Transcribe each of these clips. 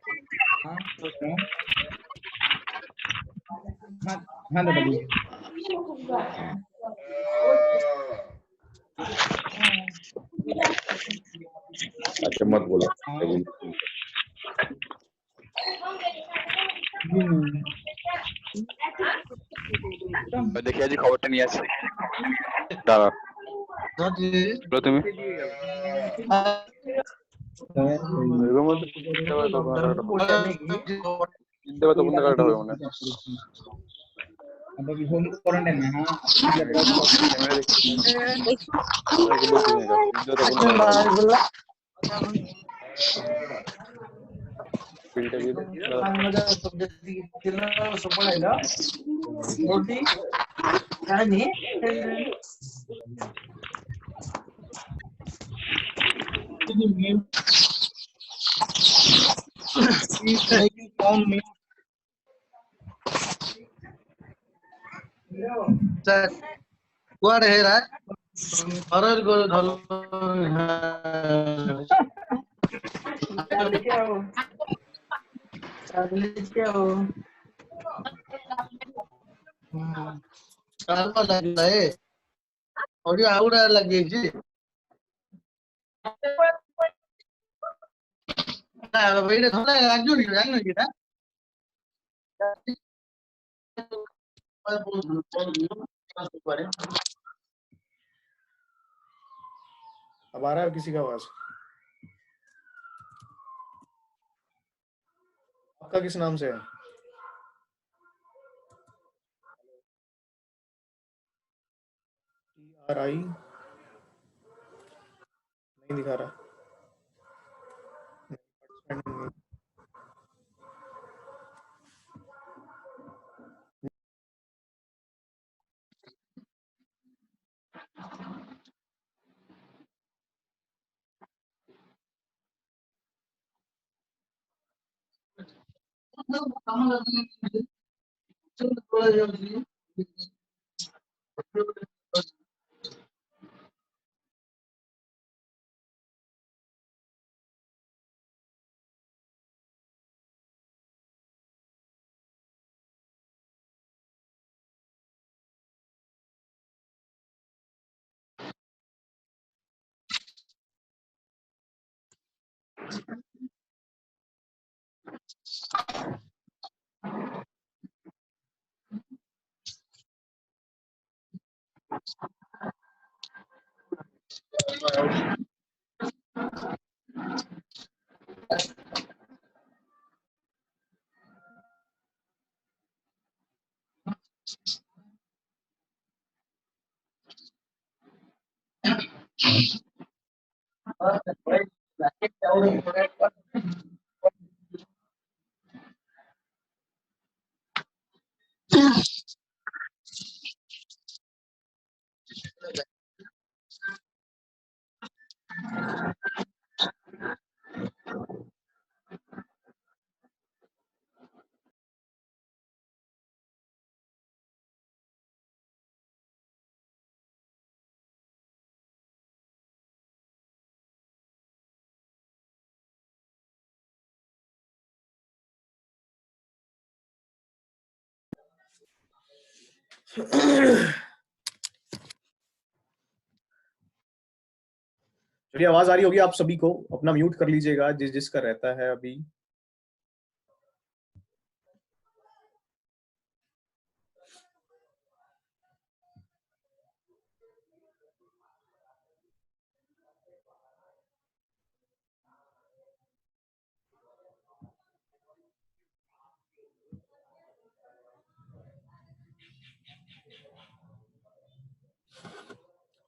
हाँ हाँ हाँ दादा बोलिए। अच्छा मत बोलो। দেখি আজি খবরটা নিয়ে আসি। দাঁড়া তুমি अब अभी होम क्वारंटाइन में हाँ कुआडे हेरा हरर को ढल कालमा लाग्ला है और आउडा लगे जी ना बेटे थोड़ा लागजो नि लाग्नु कि ना अब आ रहा है किसी का आवाज? आपका किस नाम से है? TRI नहीं दिखा रहा। चलिए आवाज आ रही होगी आप सभी को, अपना म्यूट कर लीजिएगा जिस जिसका रहता है अभी।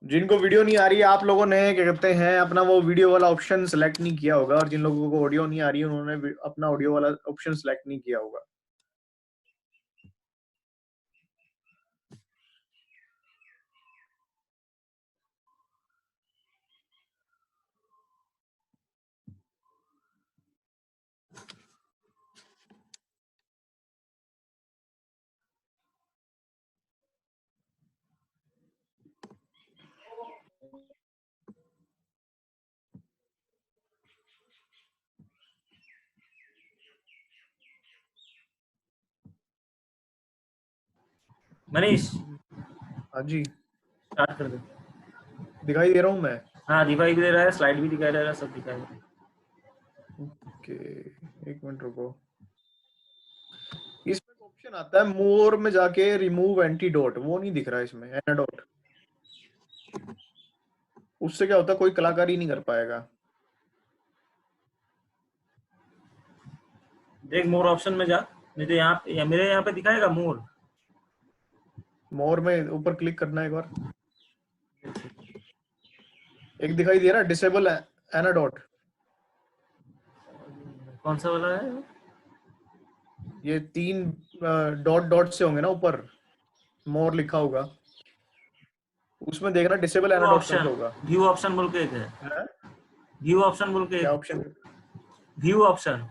जिनको वीडियो नहीं आ रही है आप लोगों ने क्या कहते हैं अपना वो वीडियो वाला ऑप्शन सेलेक्ट नहीं किया होगा, और जिन लोगों को ऑडियो नहीं आ रही है उन्होंने अपना ऑडियो वाला ऑप्शन सेलेक्ट नहीं किया होगा। मनीष हाँ जी, स्टार्ट कर दे। दिखाई दे रहा हूँ मैं। हाँ दिखाई भी दे रहा है, स्लाइड भी दिखाई दे रहा है, सब दिखाई दे रहा है। ओके, एक मिनट रुको। इसमें ऑप्शन आता है मोर में जाके रिमूव एंटीडोट, वो नहीं दिख रहा है इसमें, एनाडोट। उससे क्या होता है, कोई कलाकारी नहीं कर पाएगा। देख मोर ऑप्शन में जा, नहीं तो यहाँ या मेरे यहाँ पे दिखाएगा मोर। मोर में ऊपर क्लिक करना है एक बार। एक दिखाई दे रहा है डिसेबल एनाडोट, कौन सा वाला है? ये 3 डॉट डॉट से होंगे ना ऊपर, मोर लिखा होगा, उसमें देखना डिसेबल एनाडोट करके होगा। व्यू ऑप्शन बोल के एक है, है? व्यू ऑप्शन बोल के क्या एक, ऑप्शन? View option.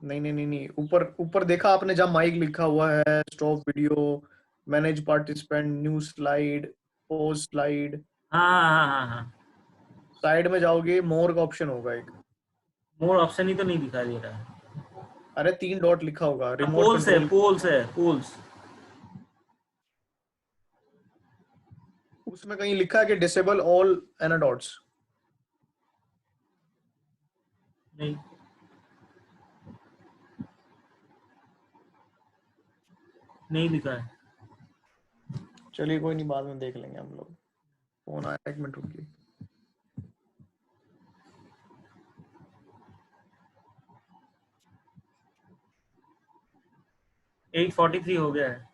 नहीं नहीं नहीं नहीं, ऊपर ऊपर देखा आपने जहाँ माइक लिखा हुआ है, stop video, manage participant, new slide, pose slide, हाँ हाँ हाँ हाँ, साइड में जाओगे मोर का ऑप्शन होगा एक। मोर ऑप्शन ही तो नहीं दिखाई दे रहा है। अरे 3 डॉट लिखा होगा, रिमोट पोल्स है, कंट्रोल। पोल्स है, पोल्स। उसमें कहीं लिखा है कि डिसेबल ऑल एनाडोट्स। नहीं, नहीं लिखा है। चलिए कोई नहीं, बाद में देख लेंगे हम लोग। फोन आया, एक मिनट रुकिए। एट 43 हो गया है।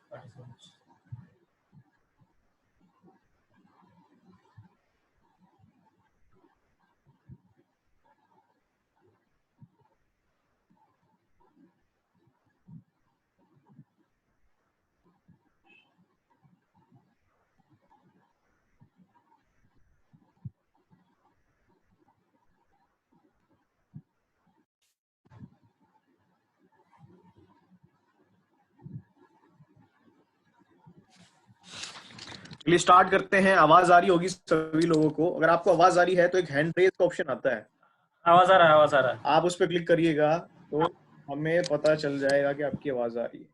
चलिए स्टार्ट करते हैं। आवाज आ रही होगी सभी लोगों को। अगर आपको आवाज आ रही है तो एक हैंड रेज का ऑप्शन आता है, आवाज आ रहा है, आवाज आ रहा है। आप उस पर क्लिक करिएगा तो हमें पता चल जाएगा कि आपकी आवाज आ रही है।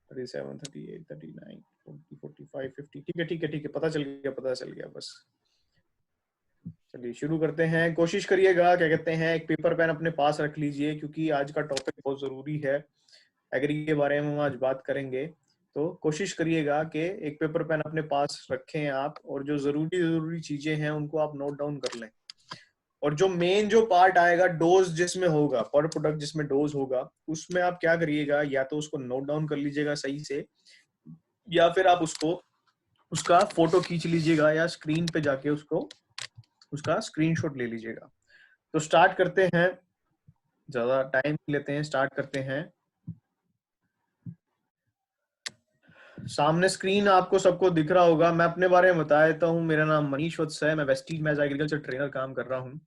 37, 38, 39, 40, 45, 50। ठीक है ठीक है ठीक है, पता चल गया, पता चल गया बस। चलिए शुरू करते हैं। कोशिश करिएगा, क्या कहते हैं, एक पेपर पेन अपने पास रख लीजिए क्योंकि आज का टॉपिक बहुत जरूरी है। एग्री के बारे में हम आज बात करेंगे, तो कोशिश करिएगा कि एक पेपर पेन अपने पास रखें आप, और जो जरूरी चीजें हैं उनको आप नोट डाउन कर लें। और जो मेन जो पार्ट आएगा डोज जिसमें होगा, पर प्रोडक्ट जिसमें डोज होगा, उसमें आप क्या करिएगा, या तो उसको नोट डाउन कर लीजिएगा सही से, या फिर आप उसको उसका फोटो खींच लीजिएगा, या स्क्रीन पे जाके उसको उसका स्क्रीनशॉट ले लीजिएगा। तो स्टार्ट करते हैं, ज्यादा टाइम लेते हैं, स्टार्ट करते हैं। सामने स्क्रीन आपको सबको दिख रहा होगा। मैं अपने बारे में बता देता हूँ, मेरा नाम मनीष वत्स है, मैं वेस्टीज में एग्रीकल्चर ट्रेनर काम कर रहा हूँ।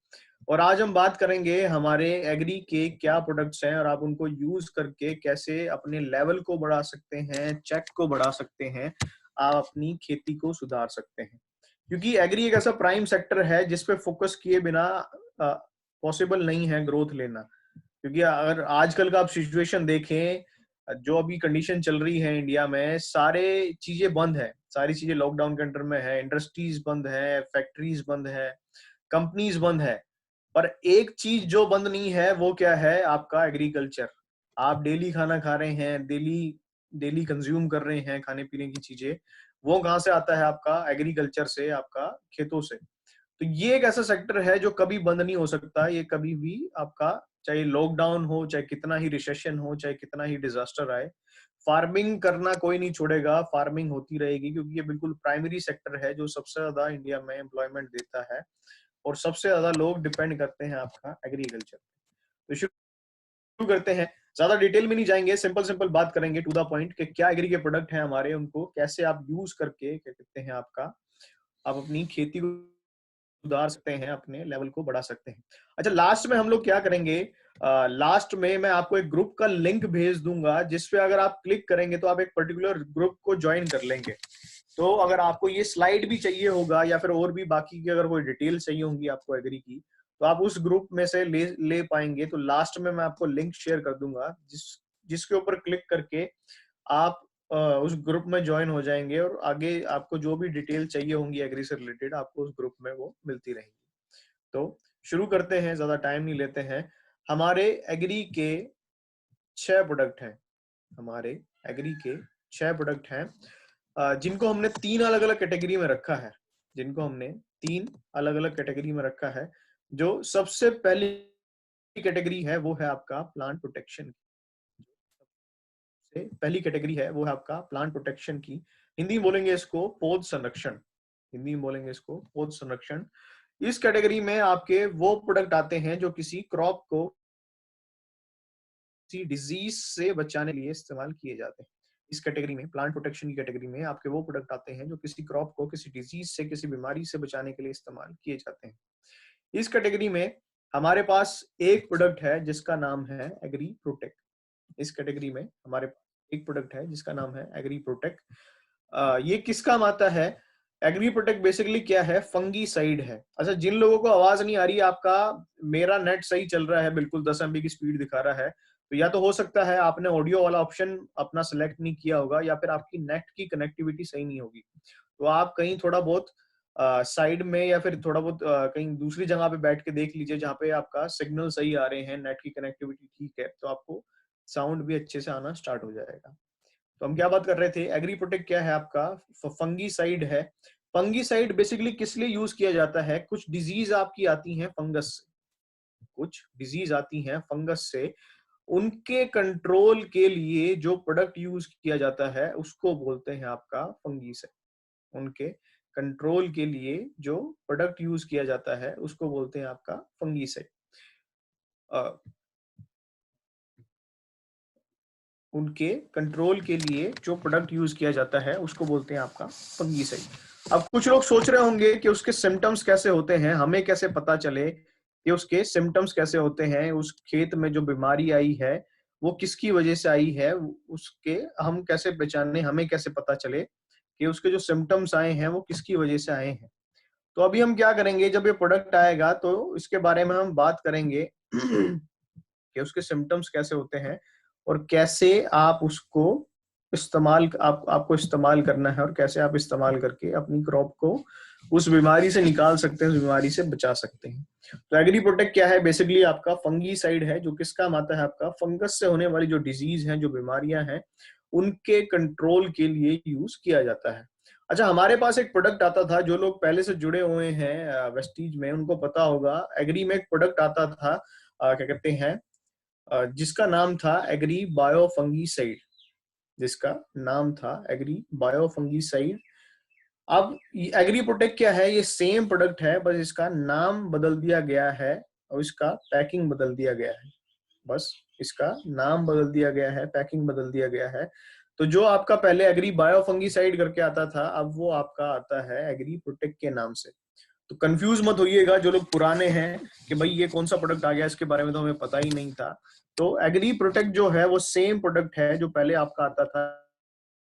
और आज हम बात करेंगे हमारे एग्री के क्या प्रोडक्ट्स हैं और आप उनको यूज करके कैसे अपने लेवल को बढ़ा सकते हैं, चेक को बढ़ा सकते हैं, आप अपनी खेती को सुधार सकते हैं। क्योंकि एग्री एक ऐसा प्राइम सेक्टर है जिसपे फोकस किए बिना पॉसिबल नहीं है ग्रोथ लेना। क्योंकि अगर आजकल का आप सिचुएशन देखें, जो अभी कंडीशन चल रही है इंडिया में, सारे चीजें बंद है, सारी चीजें लॉकडाउन के अंडर में है, इंडस्ट्रीज बंद है, फैक्ट्रीज बंद है, कंपनीज बंद है। पर एक चीज जो बंद नहीं है वो क्या है, आपका एग्रीकल्चर। आप डेली खाना खा रहे हैं, डेली कंज्यूम कर रहे हैं खाने पीने की चीजें, वो कहाँ से आता है, आपका एग्रीकल्चर से, आपका खेतों से। तो ये एक ऐसा सेक्टर है जो कभी बंद नहीं हो सकता। ये कभी भी आपका, चाहे लॉकडाउन हो, चाहे कितना ही रिसेशन हो, चाहे कितना ही डिजास्टर आए, फार्मिंग करना कोई नहीं छोड़ेगा, फार्मिंग होती रहेगी। क्योंकि ये बिल्कुल प्राइमरी सेक्टर है जो सबसे ज्यादा इंडिया में एम्प्लॉयमेंट देता है, और सबसे ज्यादा लोग डिपेंड करते हैं आपका एग्रीकल्चर। तो शुरू करते हैं, ज्यादा डिटेल में नहीं जाएंगे, सिंपल सिंपल बात करेंगे टू द पॉइंट कि क्या एग्री के प्रोडक्ट हैं हमारे, उनको कैसे आप यूज करके, क्या कहते हैं, आप अपनी खेती को सुधार सकते हैं, अपने लेवल को बढ़ा सकते हैं। अच्छा, लास्ट में हम लोग क्या करेंगे, लास्ट में मैं आपको एक ग्रुप का लिंक भेज दूंगा, जिसपे अगर आप क्लिक करेंगे तो आप एक पर्टिकुलर ग्रुप को ज्वाइन कर लेंगे। तो अगर आपको ये स्लाइड भी चाहिए होगा, या फिर और भी बाकी की अगर कोई डिटेल चाहिए होंगी आपको एग्री की, तो आप उस ग्रुप में से ले पाएंगे। तो लास्ट में मैं आपको लिंक शेयर कर दूंगा, जिसके ऊपर क्लिक करके आप उस ग्रुप में ज्वाइन हो जाएंगे और आगे आपको जो भी डिटेल चाहिए होंगी एग्री से रिलेटेड आपको उस ग्रुप में वो मिलती रहेंगी। तो शुरू करते हैं, ज्यादा टाइम नहीं लेते हैं। हमारे एग्री के 6 प्रोडक्ट हैं, हमारे एग्री के 6 प्रोडक्ट हैं जिनको हमने 3 अलग अलग कैटेगरी में रखा है, जिनको हमने 3 अलग अलग कैटेगरी में रखा है। जो सबसे पहली कैटेगरी है वो है आपका प्लांट प्रोटेक्शन। पहली कैटेगरी है वो है आपका प्लांट प्रोटेक्शन की, हिंदी में बोलेंगे इसको पौध संरक्षण, हिंदी में बोलेंगे इसको पौध संरक्षण। इस कैटेगरी में आपके वो प्रोडक्ट आते हैं जो किसी क्रॉप को किसी डिजीज से बचाने के लिए इस्तेमाल किए जाते हैं। इस कैटेगरी में, प्लांट प्रोटेक्शन की कैटेगरी में आपके वो प्रोडक्ट आते हैं जो किसी क्रॉप को किसी डिजीज से, किसी बीमारी से बचाने के लिए इस्तेमाल किए जाते हैं। इस कैटेगरी में हमारे पास एक प्रोडक्ट है जिसका नाम है एग्री प्रोटेक्ट। इस कैटेगरी में हमारे पास एक प्रोडक्ट है जिसका नाम है एग्री प्रोटेक्ट। ये किस काम आता है? एग्री प्रोटेक्ट बेसिकली क्या है? फंगीसाइड है। अच्छा, जिन लोगों को आवाज नहीं आ रही, आपका मेरा नेट सही चल रहा है, बिल्कुल 10 MB की स्पीड दिखा रहा है, तो या तो हो सकता है आपने ऑडियो वाला ऑप्शन अपना सिलेक्ट नहीं किया होगा या फिर आपकी नेट की कनेक्टिविटी सही नहीं होगी। तो आप कहीं थोड़ा बहुत साइड में या फिर थोड़ा बहुत कहीं दूसरी जगह पे बैठ के देख लीजिए जहाँ पे आपका सिग्नल सही आ रहे हैं, नेट की कनेक्टिविटी ठीक है, तो आपको साउंड भी अच्छे से आना स्टार्ट हो जाएगा। तो हम क्या बात कर रहे थे? एग्री प्रोटेक्ट क्या है आपका? फंगीसाइड है। फंगीसाइड बेसिकली किस लिए यूज किया जाता है? कुछ डिजीज आपकी आती हैं फंगस से, कुछ डिजीज आती हैं फंगस से, उनके कंट्रोल के लिए जो प्रोडक्ट यूज किया जाता है उसको बोलते हैं आपका फंगीसाइड। उनके कंट्रोल के लिए जो प्रोडक्ट यूज किया जाता है उसको बोलते हैं आपका फंगीसाइड। उनके कंट्रोल के लिए जो प्रोडक्ट यूज किया जाता है उसको बोलते हैं आपका फंगीसाइड। अब कुछ लोग सोच रहे होंगे कि उसके सिम्टम्स कैसे होते हैं, हमें कैसे पता चले कि उसके सिम्टम्स कैसे होते हैं, उस खेत में जो बीमारी आई है वो किसकी वजह से आई है, उसके हम कैसे पहचाने, हमें कैसे पता चले कि उसके जो सिम्टम्स आए हैं वो किसकी वजह से आए हैं। तो अभी हम क्या करेंगे, जब ये प्रोडक्ट आएगा तो इसके बारे में हम बात करेंगे कि उसके सिम्टम्स कैसे होते हैं और कैसे आप उसको आपको इस्तेमाल करना है और कैसे आप इस्तेमाल करके अपनी क्रॉप को उस बीमारी से निकाल सकते हैं, उस बीमारी से बचा सकते हैं। तो एग्री प्रोटेक्ट क्या है? बेसिकली आपका फंगीसाइड है जो किसका आता है? आपका फंगस से होने वाली जो डिजीज हैं, जो बीमारियां हैं, उनके कंट्रोल के लिए यूज किया जाता है। अच्छा, हमारे पास एक प्रोडक्ट आता था, जो लोग पहले से जुड़े हुए हैं वेस्टीज में उनको पता होगा, एग्री में एक प्रोडक्ट आता था, क्या कहते हैं, जिसका नाम था एग्री बायो फंगीसाइड, जिसका नाम था एग्री बायो फंगीसाइड। अब एग्री प्रोटेक्ट क्या है? ये सेम प्रोडक्ट है, बस इसका नाम बदल दिया गया है और इसका पैकिंग बदल दिया गया है। बस इसका नाम बदल दिया गया है, पैकिंग बदल दिया गया है। तो जो आपका पहले एग्री बायो फंगीसाइड करके आता था, अब वो आपका आता है एग्री प्रोटेक्ट के नाम से। तो कंफ्यूज मत होइएगा जो लोग पुराने हैं कि भाई ये कौन सा प्रोडक्ट आ गया, इसके बारे में तो हमें पता ही नहीं था। तो एग्री प्रोटेक्ट जो है वो सेम प्रोडक्ट है जो पहले आपका आता था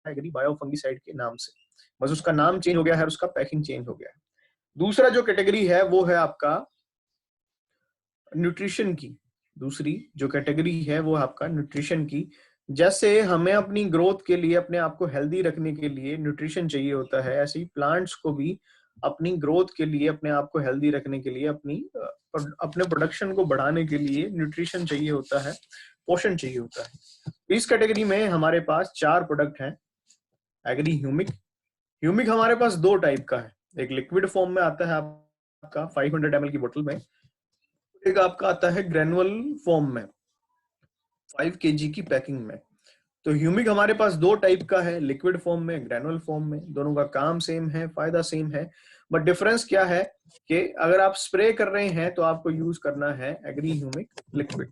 एग्री बायो फंगीसाइड के नाम से, बस उसका नाम चेंज हो गया है और उसका पैकिंग चेंज हो गया है। दूसरा जो कैटेगरी है वो है आपका न्यूट्रिशन की। दूसरी जो कैटेगरी है वो आपका न्यूट्रिशन की। जैसे हमें अपनी ग्रोथ के लिए, अपने आप को हेल्दी रखने के लिए न्यूट्रिशन चाहिए होता है, ऐसे ही प्लांट्स को भी अपनी ग्रोथ के लिए, अपने आप को हेल्दी रखने के लिए, अपने प्रोडक्शन को बढ़ाने के लिए न्यूट्रिशन चाहिए होता है, पोषण चाहिए होता है। इस कैटेगरी में हमारे पास 4 प्रोडक्ट हैं। Agri Humic. ह्यूमिक हमारे पास 2 टाइप का है, एक लिक्विड फॉर्म में आता है आपका 500 ml की बोतल में, एक आपका आता है ग्रेनुअल फॉर्म में 5 kg की पैकिंग में। तो ह्यूमिक हमारे पास 2 टाइप का है, लिक्विड फॉर्म में, ग्रेनुअल फॉर्म में। दोनों का काम सेम है, फायदा सेम है, बट डिफरेंस क्या है कि अगर आप स्प्रे कर रहे हैं तो आपको यूज करना है एग्री ह्यूमिक लिक्विड,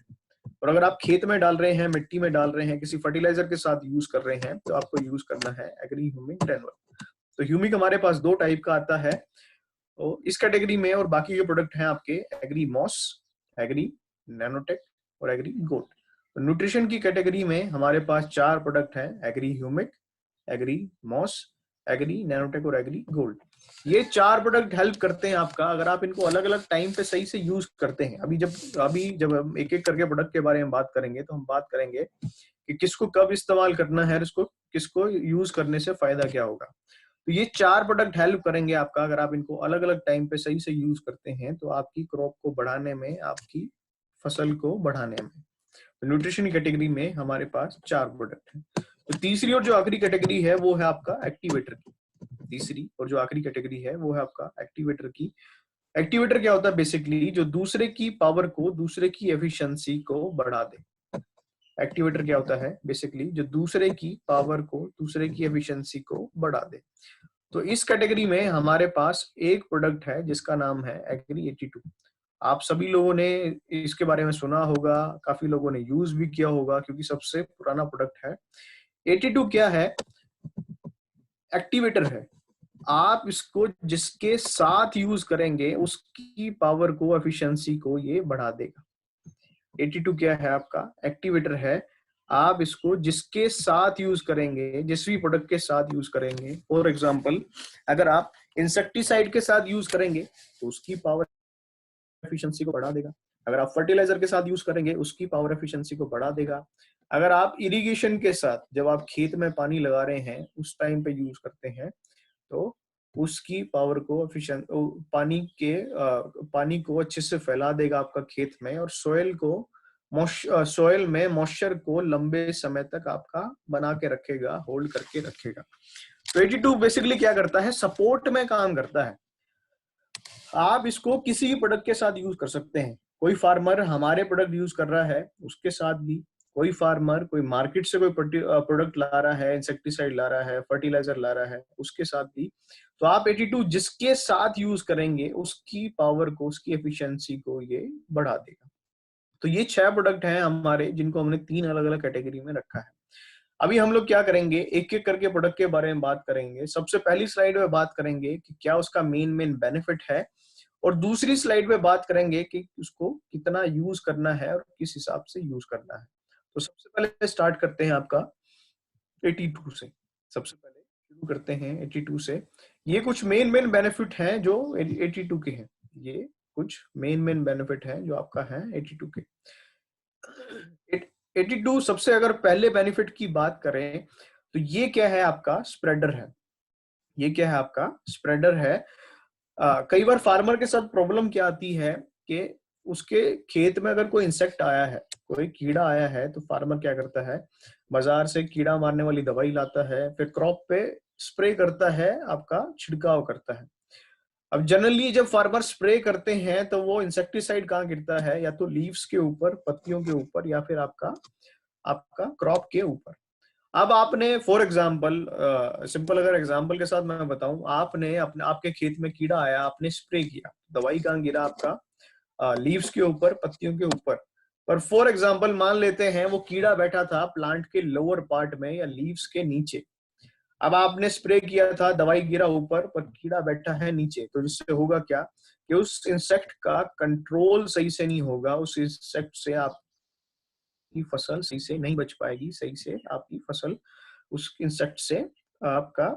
और अगर आप खेत में डाल रहे हैं, मिट्टी में डाल रहे हैं, किसी फर्टिलाइजर के साथ यूज कर रहे हैं तो आपको यूज करना है एग्री ह्यूमिक ग्रेनुअल। तो ह्यूमिक हमारे पास 2 टाइप का आता है। तो इस कैटेगरी में और बाकी के प्रोडक्ट हैं आपके एग्री मॉस, एग्री नैनोटेक और एग्री गोल्ड। तो न्यूट्रिशन की कैटेगरी में हमारे पास 4 प्रोडक्ट हैं, Agri Humic, Agri Moss, Agri Nanotech और एग्री गोल्ड। ये 4 प्रोडक्ट हेल्प करते हैं आपका, अगर आप इनको अलग अलग टाइम पे सही से यूज करते हैं। अभी जब हम एक एक करके प्रोडक्ट के बारे में बात करेंगे तो हम बात करेंगे कि किसको कब इस्तेमाल करना है, इसको किसको यूज करने से फायदा क्या होगा। तो ये 4 प्रोडक्ट हेल्प करेंगे आपका, अगर आप इनको अलग अलग टाइम पे सही से यूज करते हैं तो आपकी क्रॉप को बढ़ाने में, आपकी फसल को बढ़ाने में। तो न्यूट्रिशन कैटेगरी में हमारे पास 4 प्रोडक्ट हैं। तो तीसरी और जो आखिरी कैटेगरी है वो है आपका एक्टिवेटर की। तीसरी और जो आखिरी कैटेगरी है वो है आपका एक्टिवेटर की। एक्टिवेटर क्या होता है? बेसिकली जो दूसरे की पावर को, दूसरे की एफिशिएंसी को बढ़ा दे। एक्टिवेटर क्या होता है? बेसिकली जो दूसरे की पावर को, दूसरे की एफिशिएंसी को बढ़ा दे। तो इस कैटेगरी में हमारे पास एक प्रोडक्ट है जिसका नाम है एग्री 82। आप सभी लोगों ने इसके बारे में सुना होगा, काफी लोगों ने यूज भी किया होगा क्योंकि सबसे पुराना प्रोडक्ट है। 82 क्या है? एक्टिवेटर है। आप इसको जिसके साथ यूज करेंगे उसकी पावर को, एफिशिएंसी को ये बढ़ा देगा। 82 क्या है? आपका एक्टिवेटर है। आप इसको जिसके साथ यूज करेंगे, जिस भी प्रोडक्ट के साथ यूज करेंगे, फॉर एग्जांपल अगर आप इंसेक्टिसाइड के साथ यूज करेंगे तो उसकी पावर एफिशिएंसी को बढ़ा देगा। अगर आप फर्टिलाइजर के साथ यूज करेंगे उसकी पावर एफिशिएंसी को बढ़ा देगा। अगर आप इरिगेशन के साथ, जब आप खेत में पानी लगा रहे हैं उस टाइम पे यूज करते हैं तो उसकी पावर को, एफिशिएंट पानी को अच्छे से फैला देगा आपका खेत में, और सॉइल में मॉइस्चर को लंबे समय तक आपका बना के रखेगा, होल्ड करके रखेगा। तो 82 बेसिकली क्या करता है? सपोर्ट में काम करता है। आप इसको किसी भी प्रोडक्ट के साथ यूज कर सकते हैं। कोई फार्मर हमारे प्रोडक्ट यूज कर रहा है उसके साथ भी, कोई फार्मर कोई मार्केट से कोई प्रोडक्ट ला रहा है, इंसेक्टिसाइड ला रहा है, फर्टिलाइजर ला रहा है, उसके साथ भी। तो आप 82 जिसके साथ यूज करेंगे उसकी पावर को, उसकी एफिशिएंसी को ये बढ़ा देगा। तो ये 6 प्रोडक्ट हैं हमारे, जिनको हमने 3 अलग अलग कैटेगरी में रखा है। अभी हम लोग क्या करेंगे, एक एक करके प्रोडक्ट के बारे में बात करेंगे। सबसे पहली स्लाइड में बात करेंगे कि क्या उसका मेन बेनिफिट है, और दूसरी स्लाइड में बात करेंगे कि उसको कितना यूज करना है और किस हिसाब से यूज करना है। तो सबसे पहले स्टार्ट करते हैं आपका 82 से। सबसे पहले शुरू करते हैं 82 से। ये कुछ मेन बेनिफिट हैं जो 82 के हैं। ये कुछ मेन बेनिफिट हैं जो आपका है 82 के। 82 सबसे अगर पहले बेनिफिट की बात करें तो ये क्या है? आपका स्प्रेडर है। ये क्या है? आपका स्प्रेडर है। कई बार फार्मर के साथ प्रॉब्लम क्या आती है कि उसके खेत में अगर कोई इंसेक्ट आया है, कोई कीड़ा आया है, तो फार्मर क्या करता है? बाजार से कीड़ा मारने वाली दवाई लाता है, फिर क्रॉप पे स्प्रे करता है, आपका छिड़काव करता है। अब जनरली जब फार्मर स्प्रे करते हैं तो वो इंसेक्टिसाइड कहाँ गिरता है? या तो लीव्स के ऊपर, पत्तियों के ऊपर, या फिर आपका क्रॉप के ऊपर। अब आपने फॉर एग्जाम्पल, सिंपल अगर एग्जाम्पल के साथ मैं बताऊं, आपके खेत में कीड़ा आया, आपने स्प्रे किया, दवाई कहाँ गिरा? आपका लीव्स के ऊपर, पत्तियों के ऊपर। पर फॉर एग्जाम्पल मान लेते हैं वो कीड़ा बैठा था प्लांट के लोअर पार्ट में या लीव्स के नीचे। अब आपने स्प्रे किया था, दवाई गिरा ऊपर, पर कीड़ा बैठा है नीचे। तो जिससे होगा क्या कि उस इंसेक्ट का कंट्रोल सही से नहीं होगा, उस इंसेक्ट से आपकी फसल सही से नहीं बच पाएगी, सही से आपकी फसल उस इंसेक्ट से, आपका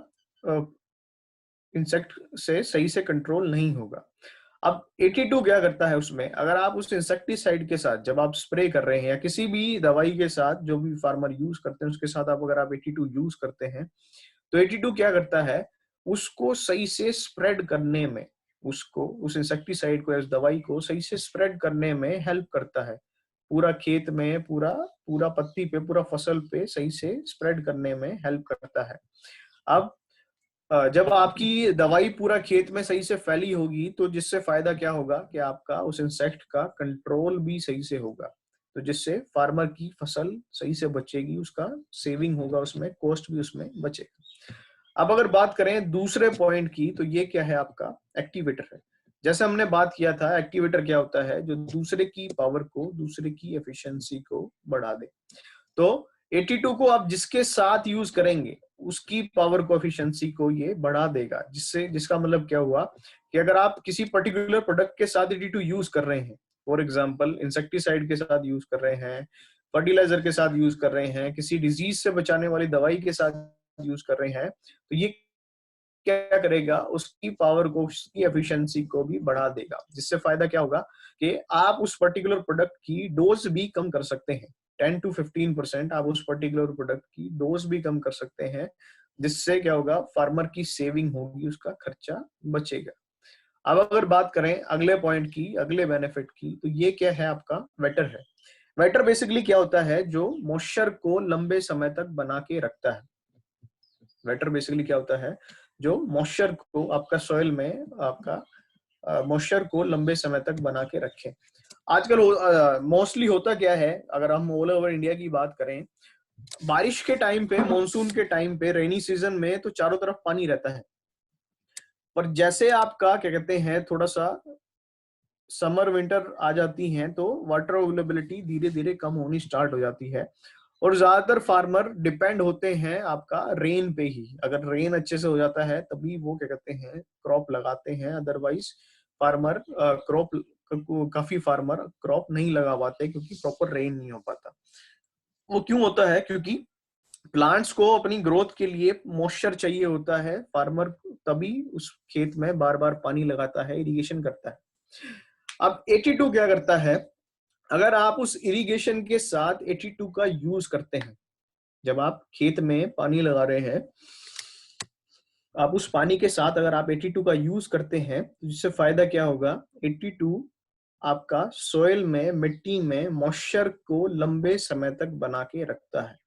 इंसेक्ट से सही से कंट्रोल नहीं होगा। अब 82 क्या करता है उसमें? अगर आप उस इंसेक्टिसाइड के साथ, जब आप स्प्रे कर रहे हैं या किसी भी दवाई के साथ जो भी फार्मर यूज करते हैं उसके साथ अगर आप 82 यूज करते हैं, तो 82 क्या करता है? उसको सही से स्प्रेड करने में, उसको, उस इंसेक्टिसाइड को, इस दवाई को सही से स्प्रेड करने में हेल्प करता है। पूरा खेत में, पूरा पत्ती पे, पूरा फसल पे सही से स्प्रेड करने में हेल्प करता है। अब जब आपकी दवाई पूरा खेत में सही से फैली होगी तो जिससे फायदा क्या होगा कि आपका उस इंसेक्ट का कंट्रोल भी सही से होगा, तो जिससे फार्मर की फसल सही से बचेगी, उसका सेविंग होगा, उसमें कॉस्ट भी उसमें बचेगा। अब अगर बात करें दूसरे पॉइंट की, तो ये क्या है? आपका एक्टिवेटर है। जैसे हमने बात किया था, एक्टिवेटर क्या होता है? जो दूसरे की पावर को, दूसरे की एफिशिएंसी को बढ़ा दे। तो 82 को आप जिसके साथ यूज करेंगे उसकी पावर को, एफिशिएंसी को ये बढ़ा देगा। जिसका मतलब क्या हुआ कि अगर आप किसी पर्टिकुलर प्रोडक्ट के साथ 82 यूज कर रहे हैं, फॉर एग्जांपल इंसेक्टिसाइड के साथ यूज कर रहे हैं, फर्टिलाइजर के साथ यूज कर रहे हैं, किसी डिजीज से बचाने वाली दवाई के साथ यूज कर रहे हैं, तो ये क्या करेगा? उसकी पावर को, उसकी एफिशिएंसी को भी बढ़ा देगा। जिससे फायदा क्या होगा कि आप उस पर्टिकुलर प्रोडक्ट की डोज भी कम कर सकते हैं। 10 to 15% आप उस पर्टिकुलर प्रोडक्ट की डोज भी कम कर सकते हैं, जिससे क्या होगा, फार्मर की सेविंग होगी, उसका खर्चा बचेगा। अब अगर बात करें अगले पॉइंट की, अगले बेनिफिट की, तो ये क्या है, आपका वेटर है। वेटर बेसिकली क्या होता है, जो मॉइस्चर को लंबे समय तक बना के रखता है। वेटर बेसिकली क्या होता है, जो मॉइस्चर को आपका सॉइल में आपका मॉइस्चर को लंबे समय तक बना के रखे। आजकल मोस्टली होता क्या है, अगर हम ऑल ओवर इंडिया की बात करें, बारिश के टाइम पे, मॉनसून के टाइम पे, रेनी सीजन में तो चारों तरफ पानी रहता है, पर जैसे आपका क्या कहते हैं, थोड़ा सा समर विंटर आ जाती हैं, तो वाटर अवेलेबिलिटी धीरे धीरे कम होनी स्टार्ट हो जाती है। और ज्यादातर फार्मर डिपेंड होते हैं आपका रेन पे ही। अगर रेन अच्छे से हो जाता है तभी वो क्या कहते हैं, क्रॉप लगाते हैं, अदरवाइज फार्मर काफी फार्मर क्रॉप नहीं लगा पाते, क्योंकि प्रॉपर रेन नहीं हो पाता। वो क्यों होता है, क्योंकि प्लांट्स को अपनी ग्रोथ के लिए मॉइस्चर चाहिए होता है, फार्मर तभी उस खेत में बार बार पानी लगाता है, इरिगेशन करता है। अब 82 क्या करता है, अगर आप उस इरिगेशन के साथ 82 का यूज करते हैं, जब आप खेत में पानी लगा रहे हैं, आप उस पानी के साथ अगर आप 82 का यूज करते हैं, तो जिससे फायदा क्या होगा, 82 आपका सोइल में, मिट्टी में मॉइस्चर को लंबे समय तक बना के रखता है।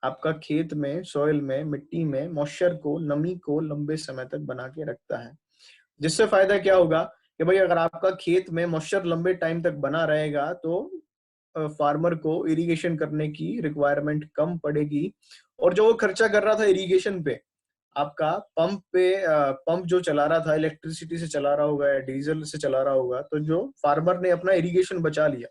आपका खेत में, सोइल में, मिट्टी में मॉइस्चर को, नमी को लंबे समय तक बना के रखता है। जिससे फायदा क्या होगा कि भाई, अगर आपका खेत में मॉइस्चर लंबे टाइम तक बना रहेगा, तो फार्मर को इरिगेशन करने की रिक्वायरमेंट कम पड़ेगी। और जो वो खर्चा कर रहा था इरिगेशन पे, आपका पंप जो चला रहा था, इलेक्ट्रिसिटी से चला रहा होगा या डीजल से चला रहा होगा, तो जो फार्मर ने अपना इरिगेशन बचा लिया,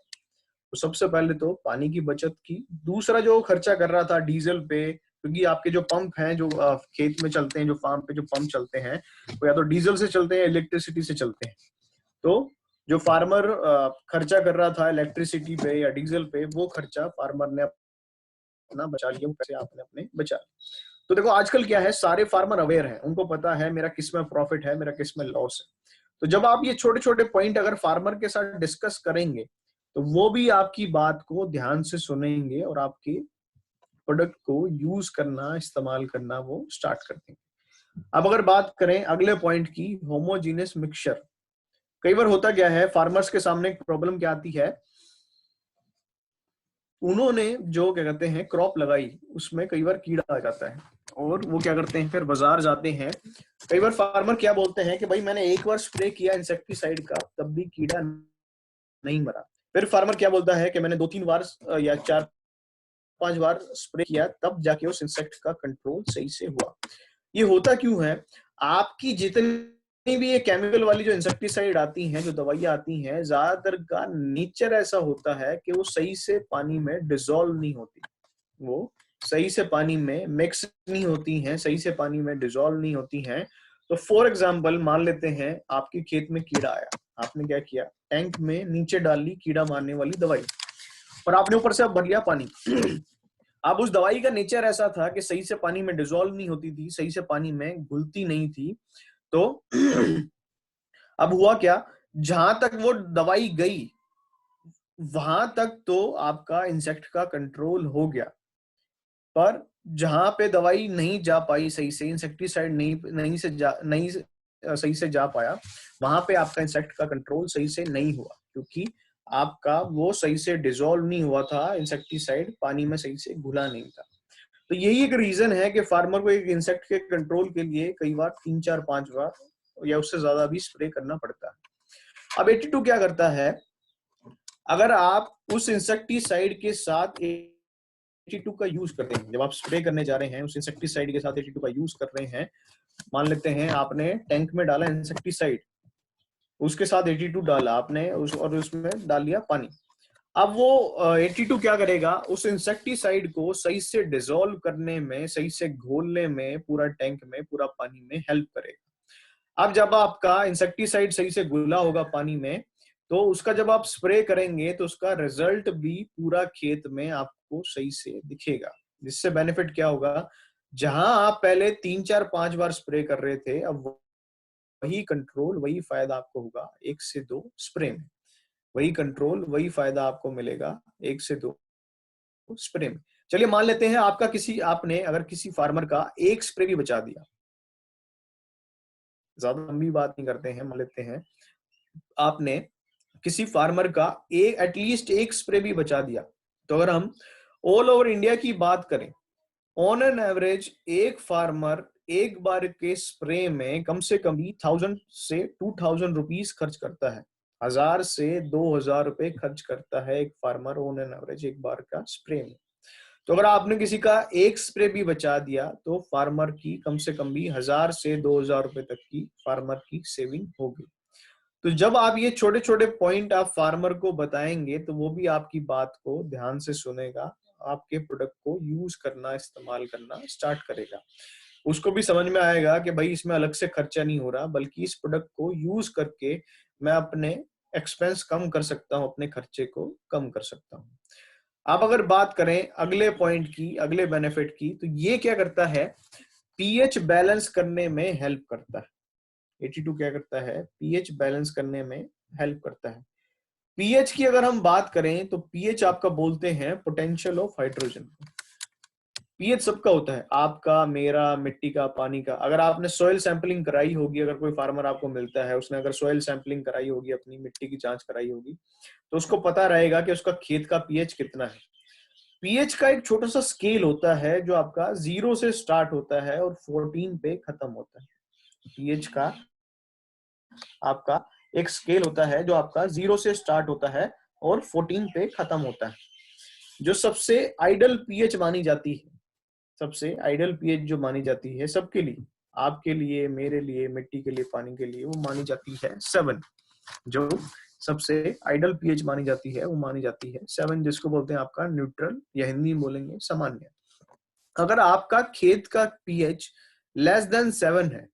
तो सबसे पहले तो पानी की बचत की। दूसरा, जो खर्चा कर रहा था डीजल पे, क्योंकि आपके जो पंप हैं, जो खेत में चलते हैं, जो फार्म पे जो पंप चलते हैं, वो या तो डीजल से चलते हैं, इलेक्ट्रिसिटी से चलते हैं। तो जो फार्मर खर्चा कर रहा था इलेक्ट्रिसिटी पे या डीजल पे, वो खर्चा फार्मर ने अपना बचा लिया, वो पैसे आपने अपने बचा लिए। तो देखो, आजकल क्या है, सारे फार्मर अवेयर हैं, उनको पता है मेरा किस में प्रॉफिट है, मेरा किस में लॉस है। तो जब आप ये छोटे छोटे पॉइंट अगर फार्मर के साथ डिस्कस करेंगे, तो वो भी आपकी बात को ध्यान से सुनेंगे और आपके प्रोडक्ट को यूज करना, इस्तेमाल करना वो स्टार्ट कर देंगे। अब अगर बात करें अगले पॉइंट की, होमोजीनियस मिक्सचर। कई बार होता क्या है, फार्मर्स के सामने एक प्रॉब्लम क्या आती है, उन्होंने जो क्या कहते हैं क्रॉप लगाई, उसमें कई बार कीड़ा आ जाता है, और वो क्या करते हैं, फिर बाजार जाते हैं। कई बार फार्मर क्या बोलते हैं कि भाई, मैंने एक बार स्प्रे किया इंसेक्टिसाइड का, तब भी कीड़ा नहीं मरा। फिर फार्मर क्या बोलता है कि मैंने 2-3 बार या 4-5 बार स्प्रे किया, तब जाके उस इंसेक्ट का कंट्रोल सही से हुआ। ये होता क्यों है, आपकी जितनी भी ये केमिकल वाली जो इंसेक्टिसाइड आती हैं, जो दवाइयां आती हैं, ज्यादातर का नेचर ऐसा होता है कि वो सही से पानी में डिसॉल्व नहीं होती, वो सही से पानी में मिक्स नहीं होती हैं, सही से पानी में डिसॉल्व नहीं होती हैं। तो फॉर एग्जाम्पल आप लेते हैं, आपके खेत में कीड़ा आया, आपने क्या किया, टैंक में नीचे डाल ली कीड़ा मारने वाली दवाई, और आपने ऊपर से भर लिया पानी। अब उस दवाई का नेचर ऐसा था कि सही से पानी में डिसॉल्व नहीं होती थी, सही से पानी में घुलती नहीं थी। तो अब हुआ क्या, जहां तक वो दवाई गई, वहां तक तो आपका इंसेक्ट का कंट्रोल हो गया, पर जहां पे दवाई नहीं जा पाई सही से, इंसेक्टिसाइड नहीं सही से जा पाया, वहां पे आपका इंसेक्ट का कंट्रोल सही से नहीं हुआ, क्योंकि आपका वो सही से डिसॉल्व नहीं हुआ था, इंसेक्टिसाइड पानी में सही से घुला नहीं था। तो यही एक रीजन है कि फार्मर को एक इंसेक्ट के कंट्रोल के लिए कई बार 3-4-5 बार या उससे ज्यादा भी स्प्रे करना पड़ता है। अब 82 क्या करता है, अगर आप उस इंसेक्टिसाइड के साथ 82 का यूज करते हैं, जब आप स्प्रे करने जा रहे हैं, उस इंसेक्टिसाइड के साथ 82 का यूज कर रहे हैं, मान लेते हैं आपने टैंक में डाला इंसेक्टिसाइड, उसके साथ 82 डाला आपने, और उसमें डाल लिया पानी। अब वो 82 क्या करेगा, उस इंसेक्टिसाइड को सही से डिसॉल्व करने में, सही से घोलने में, पूरा टैंक में, पूरा पानी में हेल्प करेगा। अब जब आपका इंसेक्टिसाइड सही से घुला होगा पानी में, तो उसका जब आप स्प्रे करेंगे, तो उसका रिजल्ट भी पूरा खेत में आपको सही से दिखेगा। जिससे बेनिफिट क्या होगा, जहां आप पहले 3-4-5 बार स्प्रे कर रहे थे, अब वही कंट्रोल, वही फायदा आपको होगा 1 से 2 स्प्रे में, वही कंट्रोल, वही फायदा आपको मिलेगा 1 से 2 स्प्रे में। चलिए मान लेते हैं आपने अगर किसी फार्मर का एक स्प्रे भी बचा दिया, ज्यादा लंबी बात नहीं करते हैं, मान लेते हैं आपने किसी फार्मर का एटलीस्ट एक स्प्रे भी बचा दिया, तो अगर हम ऑल ओवर इंडिया की बात करें, ऑन एन एवरेज एक फार्मर एक बार के स्प्रे में कम से कम 1000 से 2000 रुपीज खर्च करता है। 1000 से 2000 रुपए खर्च करता है एक फार्मर ऑन एन एवरेज एक बार का स्प्रे में। तो अगर आपने किसी का एक स्प्रे भी बचा दिया तो फार्मर की कम से कम भी 1000 से 2000 रुपए तक की फार्मर की सेविंग होगी। तो जब आप ये छोटे छोटे पॉइंट आप फार्मर को बताएंगे तो वो भी आपकी बात को ध्यान से सुनेगा, आपके प्रोडक्ट को यूज करना इस्तेमाल करना स्टार्ट करेगा। उसको भी समझ में आएगा कि भाई इसमें अलग से खर्चा नहीं हो रहा, बल्कि इस प्रोडक्ट को यूज करके मैं अपने एक्सपेंस कम कर सकता हूँ, अपने खर्चे को कम कर सकता हूँ। आप अगर बात करें अगले पॉइंट की, अगले बेनिफिट की, तो ये क्या करता है, पीएच बैलेंस करने में हेल्प करता है। 82 क्या करता है, पीएच बैलेंस करने में हेल्प करता है। पीएच की अगर हम बात करें तो पीएच आपका बोलते हैं पोटेंशियल ऑफ हाइड्रोजन। पीएच सबका होता है, आपका, मेरा, मिट्टी का, पानी का। अगर आपने सॉइल सैंपलिंग कराई होगी, अगर कोई फार्मर आपको मिलता है उसने अगर सॉइल सैंपलिंग कराई होगी, अपनी मिट्टी की जांच कराई होगी, तो उसको पता रहेगा कि उसका खेत का पीएच कितना है। पीएच का एक छोटा सा स्केल होता है जो आपका 0 से स्टार्ट होता है और 14 पे खत्म होता है। पीएच का आपका एक स्केल होता है जो आपका 0 से स्टार्ट होता है और 14 पे खत्म होता है। जो सबसे आइडल पीएच मानी जाती है, सबसे आइडल पीएच जो मानी जाती है सबके लिए, आपके लिए, मेरे लिए, मिट्टी के लिए, पानी के लिए, वो मानी जाती है 7। जो सबसे आइडल पीएच मानी जाती है वो मानी जाती है 7, जिसको बोलते हैं आपका न्यूट्रल, या हिंदी में बोलेंगे सामान्य। अगर आपका खेत का पीएच लेस देन 7 है,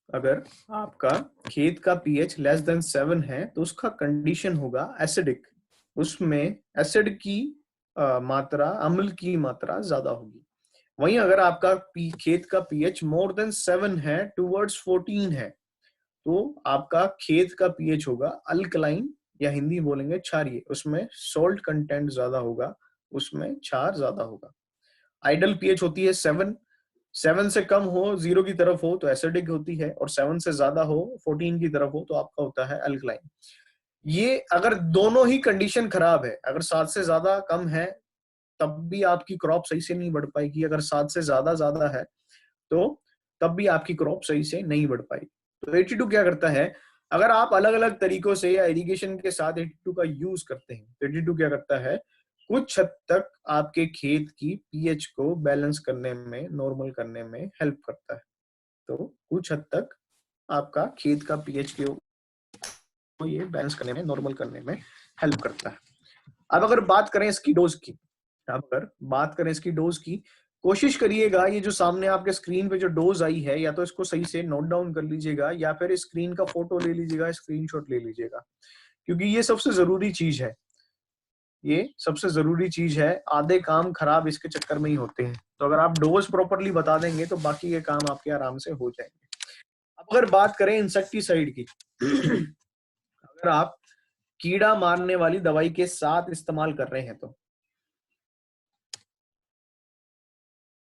अगर आपका खेत का पीएच लेस देन 7 है तो उसका कंडीशन होगा एसिडिक। उसमें एसिड की मात्रा, अम्ल की मात्रा ज्यादा होगी। वहीं अगर आपका खेत का पीएच मोर देन 7 है, टूवर्ड्स 14 है, तो आपका खेत का पीएच होगा अल्कलाइन, या हिंदी बोलेंगे क्षारीय। उसमें सॉल्ट कंटेंट ज्यादा होगा, उसमें क्षार ज्यादा होगा। आइडल पीएच होती है 7 से कम हो, 0 की तरफ हो तो एसिडिक होती है, और 7 से ज्यादा हो, 14 की तरफ हो, तो आपका होता है अल्कलाइन। ये अगर दोनों ही कंडीशन खराब है, अगर 7 से ज्यादा कम है तब भी आपकी क्रॉप सही से नहीं बढ़ पाएगी, अगर 7 से ज्यादा है तो तब भी आपकी क्रॉप सही से नहीं बढ़ पाएगी। तो 82 क्या करता है, अगर आप अलग अलग तरीकों से या इरिगेशन के साथ 82 का यूज करते हैं तो 82 क्या करता है, कुछ हद तक आपके खेत की पीएच को बैलेंस करने में, नॉर्मल करने में हेल्प करता है। तो कुछ हद तक आपका खेत का पीएच को ये बैलेंस करने में, नॉर्मल करने में हेल्प करता है। अब अगर बात करें इसकी डोज की, कोशिश करिएगा ये जो सामने आपके स्क्रीन पे जो डोज आई है, या तो इसको सही से नोट डाउन कर लीजिएगा या फिर स्क्रीन का फोटो ले लीजिएगा, स्क्रीनशॉट ले लीजिएगा, क्योंकि ये सबसे जरूरी चीज है। ये सबसे जरूरी चीज है, आधे काम खराब इसके चक्कर में ही होते हैं। तो अगर आप डोज प्रॉपरली बता देंगे तो बाकी के काम आपके आराम से हो जाएंगे। अब अगर बात करें इंसेक्टिसाइड की, अगर आप कीड़ा मारने वाली दवाई के साथ इस्तेमाल कर रहे हैं, तो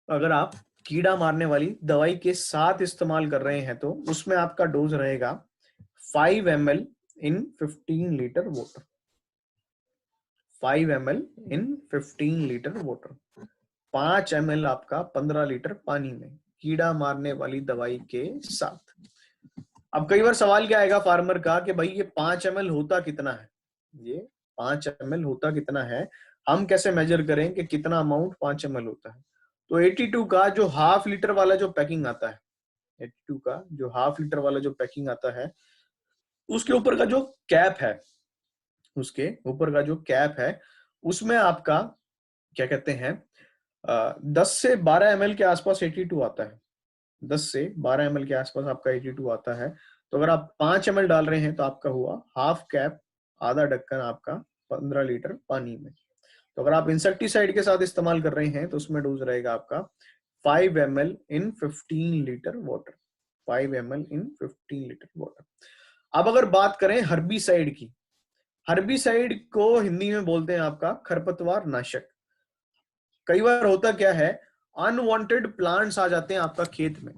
अगर आप कीड़ा मारने वाली दवाई के साथ इस्तेमाल कर रहे हैं तो उसमें आपका डोज रहेगा 5 ml इन 15 लीटर वाटर। 5 ml इन 15 लीटर वाटर, 5 ml आपका 15 लीटर पानी में, कीड़ा मारने वाली दवाई के साथ। अब कई बार सवाल क्या आएगा फार्मर का कि भाई ये 5 ml होता कितना है, ये 5 ml होता कितना है, हम कैसे मेजर करें कि कितना अमाउंट 5 ml होता है। तो 82 का जो हाफ लीटर वाला जो पैकिंग आता है, 82 का जो हाफ लीटर वाला जो पैकिंग आता है, उसके ऊपर का जो कैप है, उसके ऊपर का जो कैप है, उसमें आपका क्या कहते हैं 10 से 12 ml के आसपास 82 आता है। 10 से 12 ml के आसपास आपका 82 आता है। तो अगर आप 5 ml डाल रहे हैं तो आपका हुआ हाफ कैप, आधा ढक्कन आपका 15 लीटर पानी में। तो अगर आप इंसेक्टिसाइड के साथ इस्तेमाल कर रहे हैं तो उसमें डोज रहेगा आपका 5 ml इन 15 लीटर वाटर, 5 ml इन 15 लीटर वाटर। अब अगर बात करें हर्बिसाइड की, हर्बिसाइड को हिंदी में बोलते हैं आपका खरपतवार नाशक। कई बार होता क्या है, अनवांटेड प्लांट्स आ जाते हैं आपका खेत में,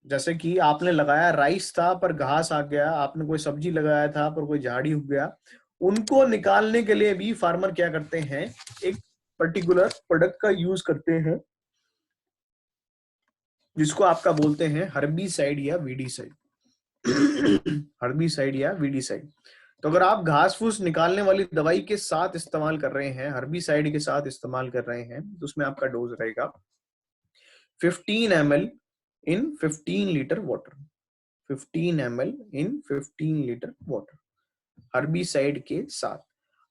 जैसे कि आपने लगाया राइस था पर घास आ गया, आपने कोई सब्जी लगाया था पर कोई झाड़ी उग गया। उनको निकालने के लिए भी फार्मर क्या करते हैं, एक पर्टिकुलर प्रोडक्ट का यूज करते हैं जिसको आपका बोलते हैं हर्बिसाइड या वीडीसाइड। हर्बिसाइड या वीडीसाइड। तो अगर आप घास फूस निकालने वाली दवाई के साथ इस्तेमाल कर रहे हैं, हर्बिसाइड के साथ इस्तेमाल कर रहे हैं, तो उसमें आपका डोज रहेगा 15 ml इन 15 लीटर वाटर। 15 ml इन 15 लीटर वाटर हर्बिसाइड के साथ।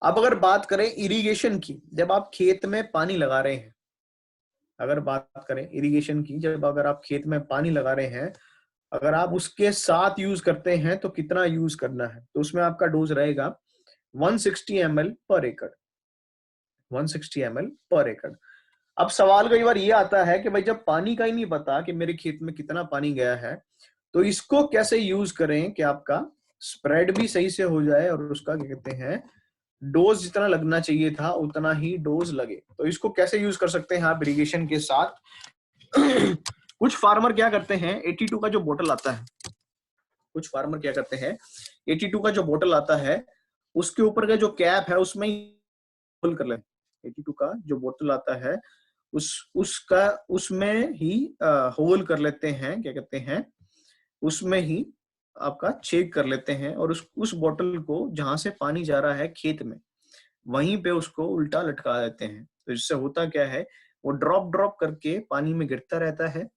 अब अगर बात करें इरिगेशन की, जब आप खेत में पानी लगा रहे हैं, अगर बात करें इरिगेशन की, जब अगर आप खेत में पानी लगा रहे हैं, अगर आप उसके साथ यूज करते हैं तो कितना यूज करना है, तो उसमें आपका डोज रहेगा 160 ml पर एकड़। 160 ml पर एकड़। अब सवाल कई बार ये आता है कि भाई जब पानी का ही नहीं पता कि मेरे खेत में कितना पानी गया है, तो इसको कैसे यूज करें कि आपका स्प्रेड भी सही से हो जाए और उसका क्या कहते हैं, डोज जितना लगना चाहिए था उतना ही डोज लगे। तो इसको कैसे यूज कर सकते हैं आप इरिगेशन के साथ। कुछ फार्मर क्या करते हैं, 82 का जो बोतल आता है, कुछ फार्मर क्या करते हैं, 82 का जो बोतल आता है उसके ऊपर का जो कैप है उसमें ही होल कर लेते हैं। 82 का जो बोतल आता है उसमें ही होल कर लेते हैं, क्या कहते हैं, उसमें ही आपका छेद कर लेते हैं और उस बोतल को जहां से पानी जा रहा है खेत में, वहीं पे उसको उल्टा लटका देते हैं। तो इससे होता क्या है, वो ड्रॉप ड्रॉप करके पानी में गिरता रहता है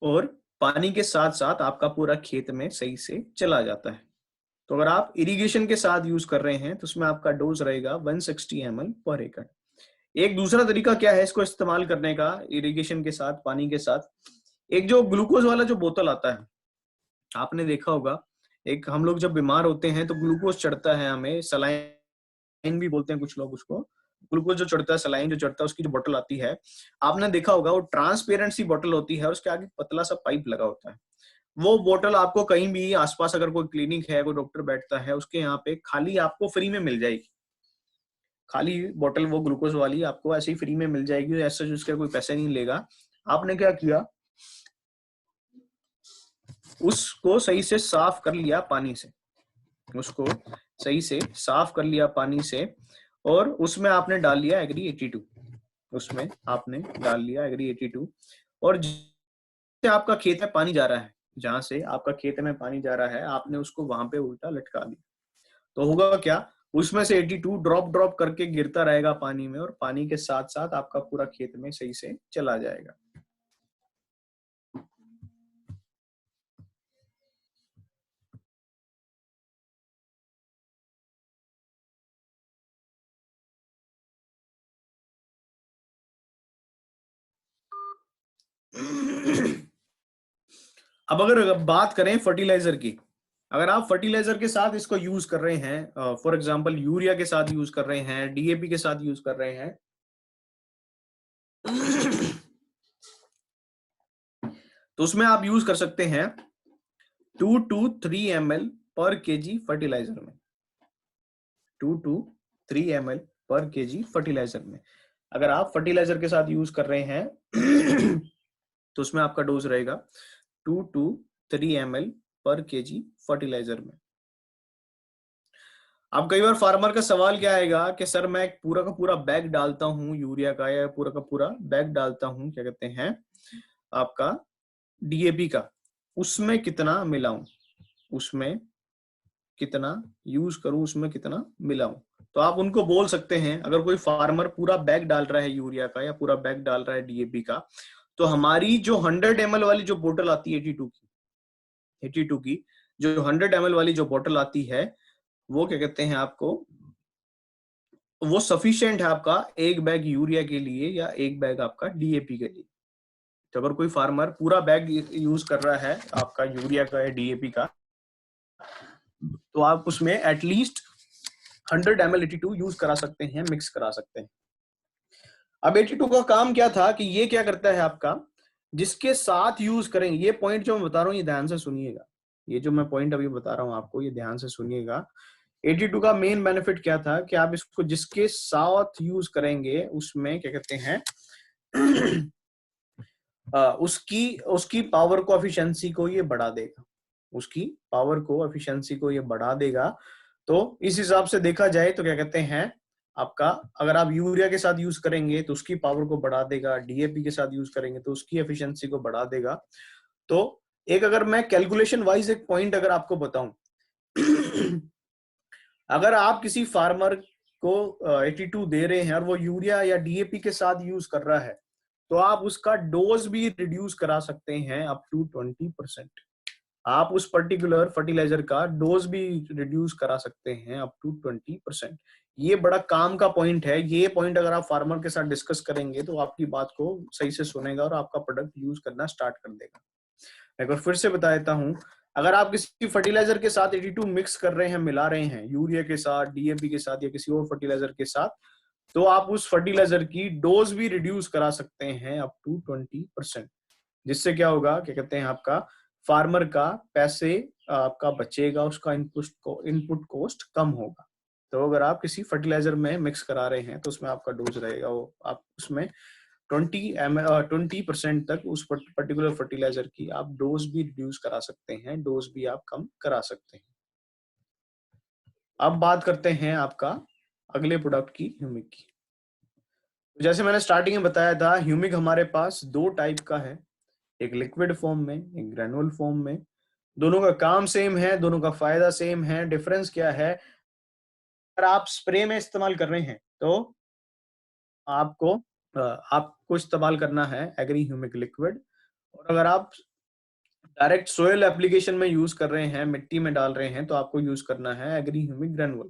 और पानी के साथ साथ आपका पूरा खेत में सही से चला जाता है। तो अगर आप इरिगेशन के साथ यूज कर रहे हैं तो उसमें आपका डोज रहेगा 160 ml पर एकड़। एक दूसरा तरीका क्या है इसको इस्तेमाल करने का इरिगेशन के साथ, पानी के साथ, एक जो ग्लूकोज वाला जो बोतल आता है, आपने देखा होगा, एक हम लोग जब बीमार होते हैं तो ग्लूकोज चढ़ता है, हमें सलाइन भी बोलते हैं कुछ लोग उसको, ग्लूकोज जो चढ़ता है, सलाइन जो चढ़ता है, उसकी जो बोतल आती है, आपने देखा होगा वो ट्रांसपेरेंट सी बोतल होती है और उसके आगे पतला सा पाइप लगा होता है। वो बोतल आपको कहीं भी आसपास अगर कोई क्लिनिक है, कोई डॉक्टर बैठता है, उसके यहाँ पे खाली आपको फ्री में मिल जाएगी, खाली बोतल वो ग्लूकोज वाली आपको ऐसे ही फ्री में मिल जाएगी, ऐसा उसका कोई पैसे नहीं लेगा। आपने क्या किया, उसको सही से साफ कर लिया पानी से, उसको सही से साफ कर लिया पानी से और उसमें आपने डाल लिया एग्री 82, उसमें आपने डाल लिया एग्री 82 और जहाँ आपका खेत में पानी जा रहा है, जहां से आपका खेत में पानी जा रहा है, आपने उसको वहां पे उल्टा लटका दिया। तो होगा क्या, उसमें से 82 ड्रॉप ड्रॉप करके गिरता रहेगा पानी में और पानी के साथ साथ आपका पूरा खेत में सही से चला जाएगा। अब अगर बात करें फर्टिलाइजर की, अगर आप फर्टिलाइजर के साथ इसको यूज कर रहे हैं, फॉर एग्जांपल यूरिया के साथ यूज कर रहे हैं, डीएपी के साथ यूज कर रहे हैं, तो उसमें आप यूज कर सकते हैं 2 to 3 ml पर केजी फर्टिलाइजर में, 2 to 3 ml पर केजी फर्टिलाइजर में। अगर आप फर्टिलाइजर के साथ यूज कर रहे हैं तो उसमें आपका डोज रहेगा 2 to 3 ml पर केजी फर्टिलाइजर में। अब कई बार फार्मर का सवाल क्या आएगा कि सर मैं पूरा का पूरा बैग डालता हूं यूरिया का, या पूरा का पूरा बैग डालता हूं, क्या कहते हैं, आपका डीएपी का, उसमें कितना मिलाऊं, उसमें कितना यूज करूं, उसमें कितना मिलाऊं। तो आप उनको बोल सकते हैं, अगर कोई फार्मर पूरा बैग डाल रहा है यूरिया का या पूरा बैग डाल रहा है डीएपी का, तो हमारी जो 100 ml वाली जो बोतल आती है 82 की जो 100 ml वाली जो बोतल आती है, वो क्या कहते हैं आपको, वो सफिशिएंट है आपका एक बैग यूरिया के लिए या एक बैग आपका डीएपी के लिए। तो अगर कोई फार्मर पूरा बैग यूज कर रहा है आपका यूरिया का या डीएपी का, तो आप उसमें एटलीस्ट 100 ml 82 यूज करा सकते हैं, मिक्स करा सकते हैं। अब 82 का काम क्या था कि ये क्या करता है आपका, जिसके साथ यूज करेंगे, ये पॉइंट जो मैं बता रहा हूँ ये ध्यान से सुनिएगा, ये जो मैं पॉइंट अभी बता रहा हूँ आपको, ये ध्यान से सुनिएगा। 82 का मेन बेनिफिट क्या था कि आप इसको जिसके साथ यूज करेंगे उसमें क्या कहते हैं उसकी पावर को एफिशिएंसी को ये बढ़ा देगा, उसकी पावर को एफिशिएंसी को ये बढ़ा देगा। तो इस हिसाब से देखा जाए तो क्या कहते हैं आपका, अगर आप यूरिया के साथ यूज करेंगे तो उसकी पावर को बढ़ा देगा, डीएपी के साथ यूज करेंगे तो उसकी एफिशिएंसी को बढ़ा देगा। तो एक अगर मैं कैलकुलेशन वाइज एक पॉइंट अगर आपको बताऊं अगर आप किसी फार्मर को 82 दे रहे हैं और वो यूरिया या डीएपी के साथ यूज कर रहा है, तो आप उसका डोज भी रिड्यूस करा सकते हैं अप टू 20%। आप उस पर्टिकुलर फर्टिलाइजर का डोज भी रिड्यूस करा सकते हैं अप टू 20%। ये बड़ा काम का पॉइंट है। ये पॉइंट अगर आप फार्मर के साथ डिस्कस करेंगे तो आपकी बात को सही से सुनेगा और आपका प्रोडक्ट यूज करना स्टार्ट कर देगा। एक बार फिर से बता देता हूं, अगर आप किसी फर्टिलाइजर के साथ 82 मिक्स कर रहे हैं, मिला रहे हैं यूरिया के साथ, डीएपी के साथ या किसी और फर्टिलाइजर के साथ, तो आप उस फर्टिलाइजर की डोज भी रिड्यूस करा सकते हैं अप टू 20%। जिससे क्या होगा, क्या कहते हैं, आपका फार्मर का पैसे आपका बचेगा, उसका इनपुट कॉस्ट कम होगा। तो अगर आप किसी फर्टिलाइजर में मिक्स करा रहे हैं तो उसमें आपका डोज रहेगा वो आप उसमें 20% तक उस पर्टिकुलर फर्टिलाइजर की आप डोज भी रिड्यूस करा सकते हैं, डोज भी आप कम करा सकते हैं। अब बात करते हैं आपका अगले प्रोडक्ट की, ह्यूमिक की। जैसे मैंने स्टार्टिंग में बताया था, ह्यूमिक हमारे पास दो टाइप का है, एक लिक्विड फॉर्म में, एक ग्रेनुअल फॉर्म में। दोनों का काम सेम है, दोनों का फायदा सेम है। डिफरेंस क्या है, अगर आप स्प्रे में इस्तेमाल कर रहे हैं तो आपको इस्तेमाल करना है एग्री ह्यूमिक लिक्विड, और अगर आप डायरेक्ट सोयल एप्लीकेशन में यूज कर रहे हैं, मिट्टी में डाल रहे हैं, तो आपको यूज करना है एग्री ह्यूमिक ग्रेनुअल।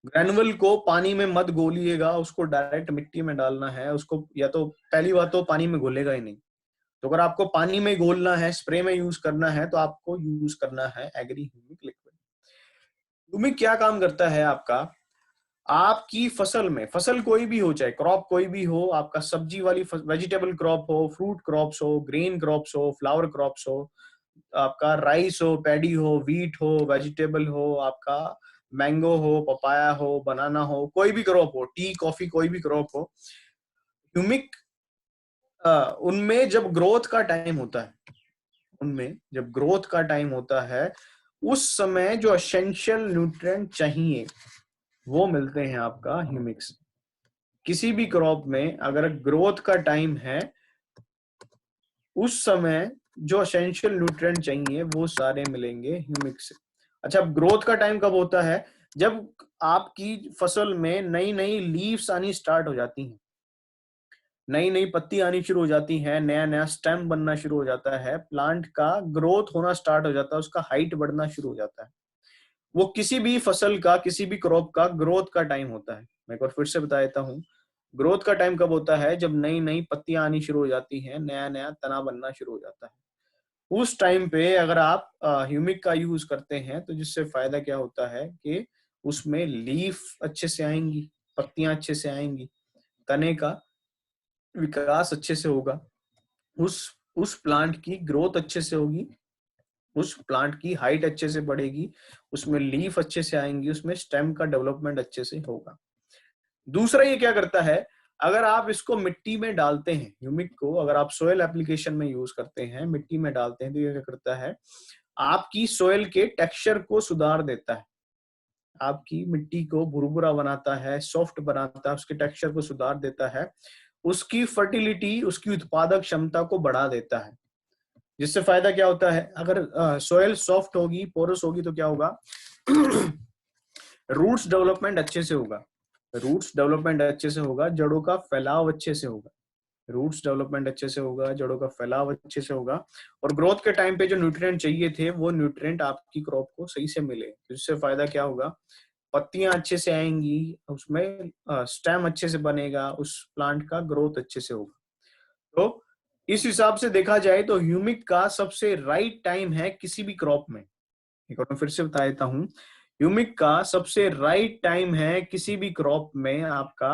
ग्रेनुअल को पानी में मत घोलिएगा, उसको डायरेक्ट मिट्टी में डालना है। उसको या तो पहली बात तो पानी में घोलेगा ही नहीं, तो अगर आपको पानी में घोलना है, स्प्रे में यूज करना है, तो आपको यूज करना है एग्री ह्यूमिक लिक्विड। ह्यूमिक क्या काम करता है आपका, आपकी फसल में, फसल कोई भी हो, चाहे क्रॉप कोई भी हो, आपका सब्जी वाली वेजिटेबल क्रॉप हो, फ्रूट क्रॉप्स हो, ग्रेन क्रॉप्स हो, फ्लावर क्रॉप्स हो, आपका राइस हो, पैडी हो, व्हीट हो, वेजिटेबल हो, आपका मैंगो हो, पपाया हो, बनाना हो, कोई भी क्रॉप हो, टी कॉफी कोई भी क्रॉप हो, ह्यूमिक उनमें जब ग्रोथ का टाइम होता है, उनमें जब ग्रोथ का टाइम होता है, उस समय जो एसेंशियल न्यूट्रिएंट चाहिए वो मिलते हैं आपका ह्यूमिक से। किसी भी क्रॉप में अगर ग्रोथ का टाइम है, उस समय जो एसेंशियल न्यूट्रिएंट चाहिए वो सारे मिलेंगे ह्यूमिक से। अच्छा, ग्रोथ का टाइम कब होता है, जब आपकी फसल में नई नई लीव्स आनी स्टार्ट हो जाती हैं, नई नई पत्ती आनी शुरू हो जाती है, नया नया स्टेम बनना शुरू हो जाता है, प्लांट का ग्रोथ होना स्टार्ट हो जाता है, उसका हाइट बढ़ना शुरू हो जाता है। वो किसी भी फसल का, किसी भी क्रॉप का ग्रोथ का टाइम होता है। मैं एक बार फिर से बता देता हूँ, ग्रोथ का टाइम कब होता है, जब नई नई पत्तियां आनी शुरू हो जाती हैं, नया नया तना बनना शुरू हो जाता है। उस टाइम पे अगर आप ह्यूमिक का यूज करते हैं तो जिससे फायदा क्या होता है कि उसमें लीफ अच्छे से आएंगी, पत्तियां अच्छे से आएंगी, तने का विकास अच्छे से होगा, उस प्लांट की ग्रोथ अच्छे से होगी, उस प्लांट की हाइट अच्छे से बढ़ेगी, उसमें लीफ अच्छे से आएंगी, उसमें स्टेम का डेवलपमेंट अच्छे से होगा। दूसरा ये क्या करता है, अगर आप इसको मिट्टी में डालते हैं, ह्यूमिक को अगर आप सोयल एप्लीकेशन में यूज करते हैं, मिट्टी में डालते हैं, तो ये क्या करता है, आपकी सोयल के टेक्सचर को सुधार देता है, आपकी मिट्टी को भुरभुरा बनाता है, सॉफ्ट बनाता है, उसके टेक्सचर को सुधार देता है, उसकी फर्टिलिटी, उसकी उत्पादक क्षमता को बढ़ा देता है। जिससे फायदा क्या होता है, अगर सोयल सॉफ्ट होगी, पोरस होगी, तो क्या होगा रूट्स डेवलपमेंट अच्छे से होगा, रूट्स डेवलपमेंट अच्छे से होगा, जड़ों का फैलाव अच्छे से होगा, रूट्स डेवलपमेंट अच्छे से होगा, जड़ों का फैलाव अच्छे से होगा, और ग्रोथ के टाइम पे जो न्यूट्रिएंट चाहिए थे वो न्यूट्रिएंट आपकी क्रॉप को सही से मिले। तो इससे फायदा क्या होगा, पत्तियां अच्छे से आएंगी, उसमें स्टेम अच्छे से बनेगा, उस प्लांट का ग्रोथ अच्छे से होगा। तो इस हिसाब से देखा जाए तो ह्यूमिक का सबसे राइट टाइम है किसी भी क्रॉप में, एक बार फिर से बता देता हूं, ह्यूमिक का सबसे राइट टाइम है किसी भी क्रॉप में आपका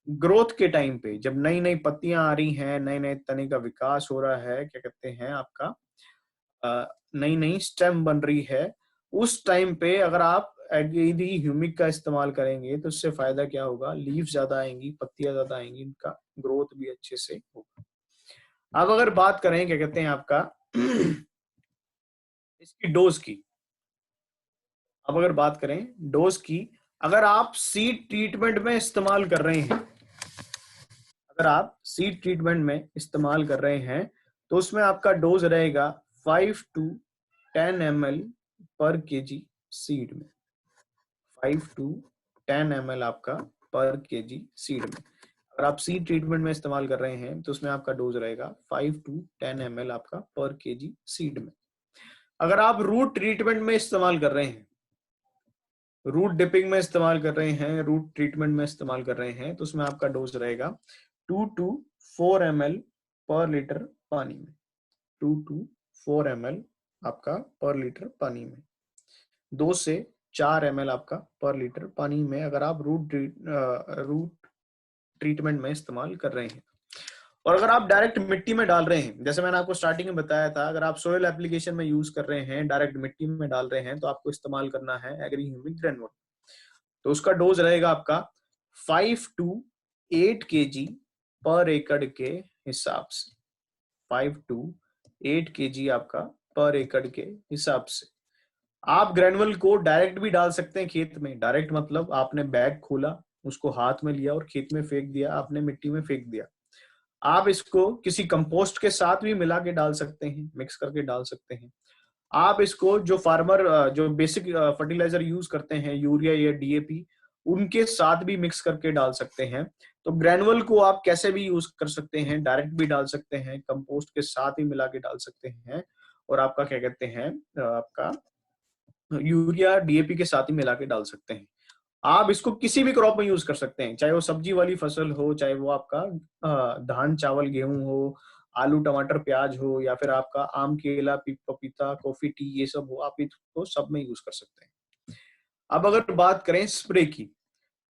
ग्रोथ के टाइम पे, जब नई नई पत्तियां आ रही हैं, नए नए तने का विकास हो रहा है, क्या कहते हैं आपका नई नई स्टेम बन रही है, उस टाइम पे अगर आप एग्री ह्यूमिक का इस्तेमाल करेंगे तो उससे फायदा क्या होगा, लीफ ज्यादा आएंगी, पत्तियां ज्यादा आएंगी, इनका ग्रोथ भी अच्छे से होगा। अब अगर बात करें क्या कहते हैं आपका इसकी डोज की, अब अगर बात करें डोज की, अगर आप सीड ट्रीटमेंट में इस्तेमाल कर रहे हैं, अगर आप सीड ट्रीटमेंट में इस्तेमाल कर रहे हैं तो उसमें आपका डोज रहेगा 5 to 10 ml पर केजी सीड में, 5 to 10 ml आपका पर केजी सीड में। अगर आप सीड ट्रीटमेंट में इस्तेमाल कर रहे हैं तो उसमें आपका डोज रहेगा 5 to 10 ml आपका पर केजी सीड में। अगर आप रूट ट्रीटमेंट में इस्तेमाल कर रहे हैं, रूट डिपिंग में इस्तेमाल कर रहे हैं, रूट ट्रीटमेंट में इस्तेमाल कर रहे हैं तो उसमें आपका डोज रहेगा 2 to 4 ml पर लीटर पानी में, 2 to 4 ml आपका पर लीटर पानी में, 2 से 4 ml आपका पर लीटर पानी में अगर आप रूट ट्रीटमेंट में इस्तेमाल कर रहे हैं। और अगर आप डायरेक्ट मिट्टी में डाल रहे हैं, जैसे मैंने आपको स्टार्टिंग में बताया था, अगर आप सोयल एप्लीकेशन में यूज कर रहे हैं, डायरेक्ट मिट्टी में डाल रहे हैं, तो आपको इस्तेमाल करना है एग्री ह्यूमिक ग्रेन्युल। तो उसका डोज रहेगा आपका 5 to 8 kg पर एकड़ के हिसाब से, 5 to 8 kg आपका पर एकड़ के हिसाब से। आप ग्रेनुअल को डायरेक्ट भी डाल सकते हैं खेत में, डायरेक्ट मतलब आपने बैग खोला, उसको हाथ में लिया और खेत में फेंक दिया, आपने मिट्टी में फेंक दिया। आप इसको किसी कंपोस्ट के साथ भी मिला के डाल सकते हैं, मिक्स करके डाल सकते हैं। आप इसको जो फार्मर जो बेसिक फर्टिलाइजर यूज करते हैं, यूरिया या डीएपी, उनके साथ भी मिक्स करके डाल सकते हैं। तो ग्रेनुअल को आप कैसे भी यूज कर सकते हैं, डायरेक्ट भी डाल सकते हैं, कंपोस्ट के साथ ही मिला के डाल सकते हैं, और आपका क्या कहते हैं आपका यूरिया डीएपी के साथ ही मिला के डाल सकते हैं। आप इसको किसी भी क्रॉप में यूज कर सकते हैं, चाहे वो सब्जी वाली फसल हो, चाहे वो आपका धान चावल गेहूं हो, आलू टमाटर प्याज हो, या फिर आपका आम केला पपीता कॉफी टी ये सब हो, आप इसको सब में यूज कर सकते हैं। अब अगर बात करें स्प्रे की,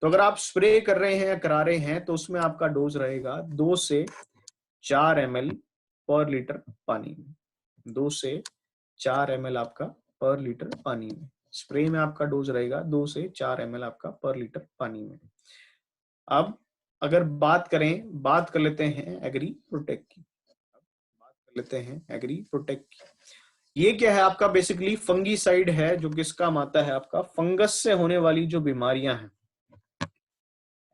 तो अगर आप स्प्रे कर रहे हैं या करा रहे हैं तो उसमें आपका डोज रहेगा 2 से 4 ml पर लीटर पानी में, 2 से 4 ml आपका पर लीटर पानी में। स्प्रे में आपका डोज रहेगा 2 से 4 ml आपका पर लीटर पानी में। अब अगर बात कर लेते हैं एग्री प्रोटेक्ट की, बात कर लेते हैं एग्री प्रोटेक्ट की। ये क्या है आपका, बेसिकली फंगीसाइड है जो किस काम आता है, आपका फंगस से होने वाली जो बीमारियां हैं।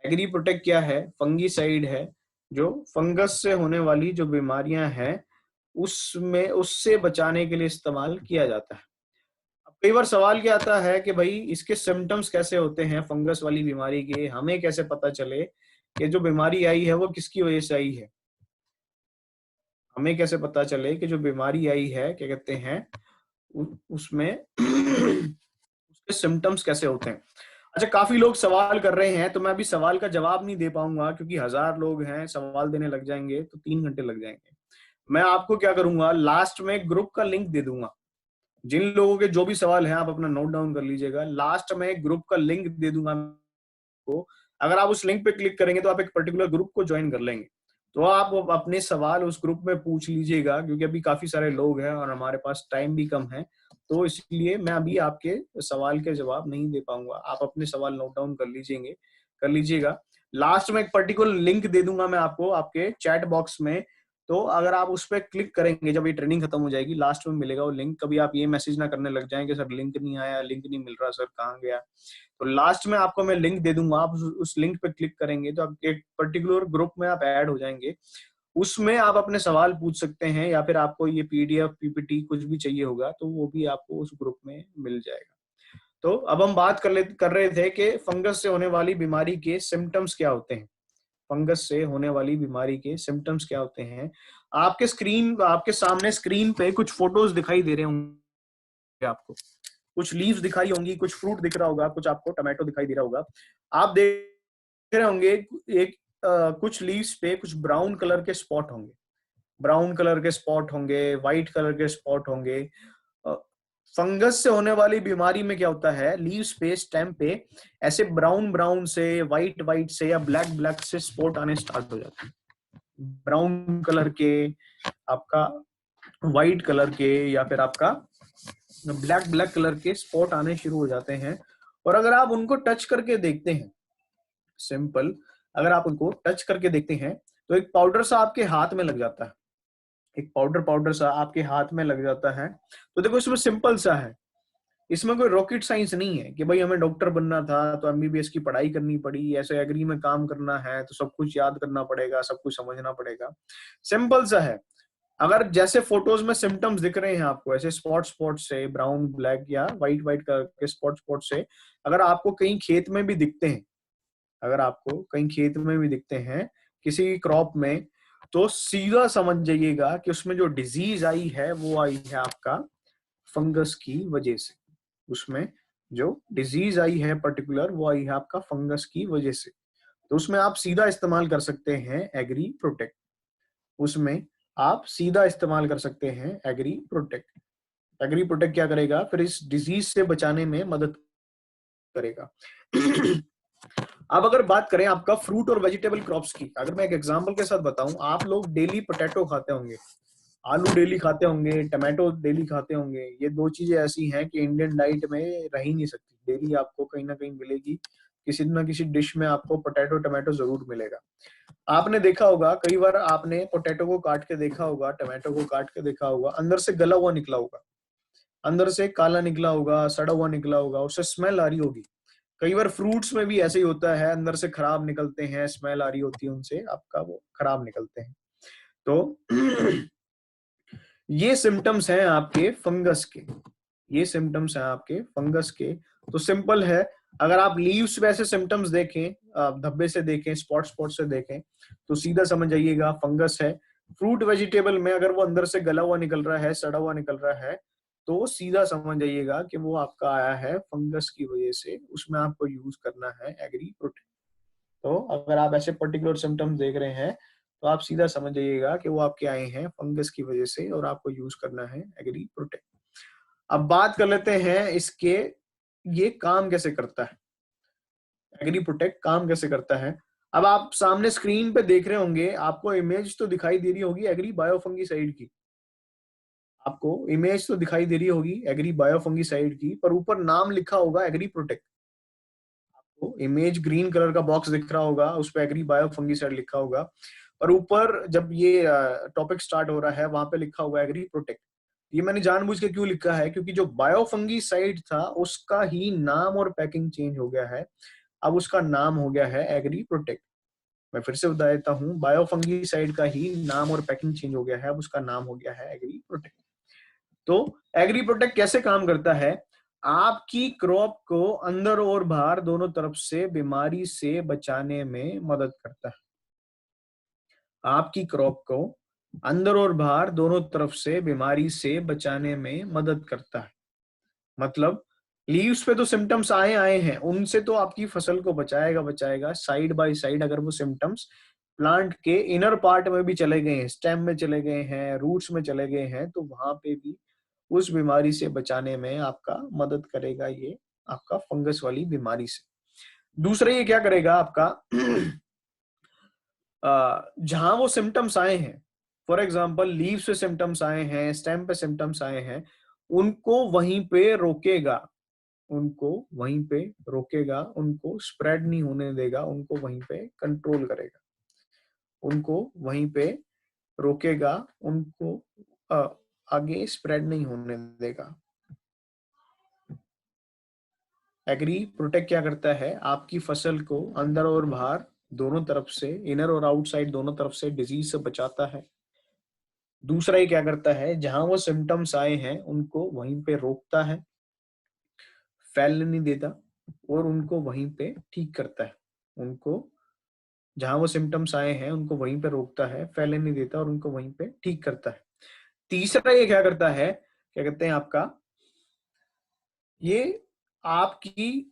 एग्री प्रोटेक्ट क्या है, फंगीसाइड है जो फंगस से होने वाली जो बीमारियां हैं उसमें उससे बचाने के लिए इस्तेमाल किया जाता है। अब कई बार सवाल क्या आता है कि भाई इसके सिम्टम्स कैसे होते हैं फंगस वाली बीमारी के, हमें कैसे पता चले कि जो बीमारी आई है वो किसकी वजह से आई है, हमें कैसे पता चले कि जो बीमारी आई है क्या कहते हैं उसमें उसके सिम्टम्स कैसे होते हैं। अच्छा, काफी लोग सवाल कर रहे हैं तो मैं अभी सवाल का जवाब नहीं दे पाऊंगा क्योंकि 1000 लोग हैं, सवाल देने लग जाएंगे तो 3 घंटे लग जाएंगे। मैं आपको क्या करूंगा, लास्ट में ग्रुप का लिंक दे दूंगा, जिन लोगों के जो भी सवाल हैं आप अपना नोट डाउन कर लीजिएगा, लास्ट में ग्रुप का लिंक दे दूंगा को। अगर आप उस लिंक पे क्लिक करेंगे तो आप एक पर्टिकुलर ग्रुप को ज्वाइन कर लेंगे, तो आप अपने सवाल उस ग्रुप में पूछ लीजिएगा, क्योंकि अभी काफी सारे लोग हैं और हमारे पास टाइम भी कम है, तो इसलिए मैं अभी आपके सवाल के जवाब नहीं दे पाऊंगा। आप अपने सवाल नोट डाउन कर लीजिएगा। लास्ट में एक पर्टिकुलर लिंक दे दूंगा मैं आपको आपके चैट बॉक्स में, तो अगर आप उस पर क्लिक करेंगे, जब ये ट्रेनिंग खत्म हो जाएगी लास्ट में मिलेगा वो लिंक। कभी आप ये मैसेज ना करने लग जाएं कि सर लिंक नहीं आया, लिंक नहीं मिल रहा, सर कहाँ गया। तो लास्ट में आपको मैं लिंक दे दूंगा, आप उस लिंक पे क्लिक करेंगे तो आप एक पर्टिकुलर ग्रुप में आप ऐड हो जाएंगे। उसमें आप अपने सवाल पूछ सकते हैं, या फिर आपको ये पीडीएफ पीपीटी कुछ भी चाहिए होगा तो वो भी आपको उस ग्रुप में मिल जाएगा। तो अब हम बात कर रहे थे कि फंगस से होने वाली बीमारी के सिम्टम्स क्या होते हैं, फंगस से होने वाली बीमारी के सिम्टम्स क्या होते हैं। आपके सामने स्क्रीन पे कुछ फोटोज दिखाई दे रहे होंगे, आपको कुछ लीव्स दिखाई होंगी, कुछ फ्रूट दिख रहा होगा, कुछ आपको टमाटो दिखाई दे रहा होगा। आप देख रहे होंगे एक कुछ लीव्स पे कुछ ब्राउन कलर के स्पॉट होंगे, ब्राउन कलर के स्पॉट होंगे, व्हाइट कलर के स्पॉट होंगे। फंगस से होने वाली बीमारी में क्या होता है, लीव्स पे स्टेम पे ऐसे ब्राउन से, व्हाइट से या ब्लैक से स्पॉट आने स्टार्ट हो जाते हैं। ब्राउन कलर के आपका व्हाइट कलर के या फिर आपका ब्लैक कलर के स्पॉट आने शुरू हो जाते हैं। और अगर आप उनको टच करके देखते हैं, सिंपल, अगर आप उनको टच करके देखते हैं तो एक पाउडर सा आपके हाथ में लग जाता है, एक पाउडर सा आपके हाथ में लग जाता है। तो देखो इसमें सिंपल सा है, इसमें कोई रॉकेट साइंस नहीं है कि भाई हमें डॉक्टर बनना था तो एमबीबीएस की पढ़ाई करनी पड़ी, ऐसे एग्री में काम करना है तो सब कुछ याद करना पड़ेगा, सब कुछ समझना पड़ेगा। सिंपल सा है। अगर जैसे फोटोज में सिम्टम्स दिख रहे हैं आपको ऐसे स्पॉट से, ब्राउन ब्लैक या व्हाइट के स्पॉट से, अगर आपको कहीं खेत में भी दिखते हैं, अगर आपको कहीं खेत में भी दिखते हैं किसी क्रॉप में, तो सीधा समझ जाइएगा कि उसमें जो डिजीज आई है वो आई है आपका फंगस की वजह से। उसमें जो डिजीज आई है पर्टिकुलर वो आई है आपका फंगस की वजह से। तो उसमें आप सीधा इस्तेमाल कर सकते हैं एग्री प्रोटेक्ट, उसमें आप सीधा इस्तेमाल कर सकते हैं एग्री प्रोटेक्ट। एग्री प्रोटेक्ट क्या करेगा, फिर इस डिजीज से बचाने में मदद करेगा। अब अगर बात करें आपका फ्रूट और वेजिटेबल क्रॉप्स की, अगर मैं एक एग्जांपल के साथ बताऊं, आप लोग डेली पोटैटो खाते होंगे, आलू डेली खाते होंगे, टमाटो डेली खाते होंगे। ये दो चीजें ऐसी हैं कि इंडियन डाइट में रह ही नहीं सकती, डेली आपको कहीं ना कहीं मिलेगी, किसी ना किसी डिश में आपको पोटैटो टमाटो जरूर मिलेगा। आपने देखा होगा कई बार, आपने पोटैटो को काट के देखा होगा, टमाटो को काट के देखा होगा, अंदर से गला हुआ निकला होगा, अंदर से काला निकला होगा, सड़ा हुआ निकला होगा, उससे स्मेल आ रही होगी। कई बार फ्रूट्स में भी ऐसे ही होता है, अंदर से खराब निकलते हैं, स्मेल आ रही होती है उनसे, आपका वो खराब निकलते हैं। तो ये सिम्टम्स हैं आपके फंगस के, ये सिम्टम्स हैं आपके फंगस के। तो सिंपल है, अगर आप लीव्स पे ऐसे सिम्टम्स देखें, धब्बे से देखें, स्पॉट से देखें, तो सीधा समझ जाइएगा फंगस है। फ्रूट वेजिटेबल में अगर वो अंदर से गला हुआ निकल रहा है, सड़ा हुआ निकल रहा है, तो सीधा समझ जाइएगा कि वो आपका आया है फंगस की वजह से। उसमें आपको यूज करना है एग्री प्रोटेक्ट। तो अगर आप ऐसे पर्टिकुलर सिम्टम्स देख रहे हैं तो आप सीधा समझ जाइएगा कि वो आपके आए हैं फंगस की वजह से और आपको यूज करना है एग्री प्रोटेक्ट। अब बात कर लेते हैं इसके, ये काम कैसे करता है, एग्री प्रोटेक्ट काम कैसे करता है। अब आप सामने स्क्रीन पे देख रहे होंगे, आपको इमेज तो दिखाई दे रही होगी एग्री बायोफंगीसाइड की, आपको इमेज तो दिखाई दे रही होगी एग्री बायोफंगीसाइड की, पर ऊपर नाम लिखा होगा एग्री प्रोटेक्ट। आपको इमेज ग्रीन कलर का बॉक्स दिख रहा होगा, उस पर एग्री बायोफंगीसाइड लिखा होगा, और ऊपर जब ये टॉपिक स्टार्ट हो रहा है वहां पे लिखा हुआ एग्री प्रोटेक्ट। ये मैंने जानबूझ के क्यों लिखा है, क्योंकि जो बायोफंगीसाइड था उसका ही नाम और पैकिंग चेंज हो गया है, अब उसका नाम हो गया है एग्री प्रोटेक्ट। मैं फिर से बता देता हूँ, बायोफंगीसाइड का ही नाम और पैकिंग चेंज हो गया है, अब उसका नाम हो गया है एग्री प्रोटेक्ट। तो एग्री प्रोटेक्ट कैसे काम करता है, आपकी क्रॉप को अंदर और बाहर दोनों तरफ से बीमारी से बचाने में मदद करता है। आपकी क्रॉप को अंदर और बाहर दोनों तरफ से बीमारी से बचाने में मदद करता है। मतलब लीव्स पे तो सिम्टम्स आए हैं, उनसे तो आपकी फसल को बचाएगा। साइड बाय साइड अगर वो सिम्टम्स प्लांट के इनर पार्ट में भी चले गए हैं, स्टेम में चले गए हैं, रूट्स में चले गए हैं, तो वहां पे भी उस बीमारी से बचाने में आपका मदद करेगा ये आपका फंगस वाली बीमारी से। दूसरा ये क्या करेगा आपका, जहां वो सिम्टम्स आए हैं, फॉर एग्जाम्पल लीव्स पे सिम्टम्स आए हैं, स्टेम पे सिम्टम्स आए हैं, उनको वहीं पे रोकेगा, उनको स्प्रेड नहीं होने देगा, उनको वहीं पे कंट्रोल करेगा, उनको वहीं पे रोकेगा, उनको आगे स्प्रेड नहीं होने देगा। एग्री प्रोटेक्ट क्या करता है, आपकी फसल को अंदर और बाहर दोनों तरफ से, इनर और आउटसाइड दोनों तरफ से डिजीज से बचाता है। दूसरा ये क्या करता है, जहां वो सिम्टम्स आए हैं उनको वहीं पे रोकता है, फैलने नहीं देता, और उनको वहीं पे ठीक करता है। उनको जहां वो सिम्टम्स आए हैं उनको वहीं पे रोकता है, फैलने नहीं देता, और उनको वहीं पे ठीक करता है। तीसरा ये क्या करता है, क्या कहते हैं आपका, ये आपकी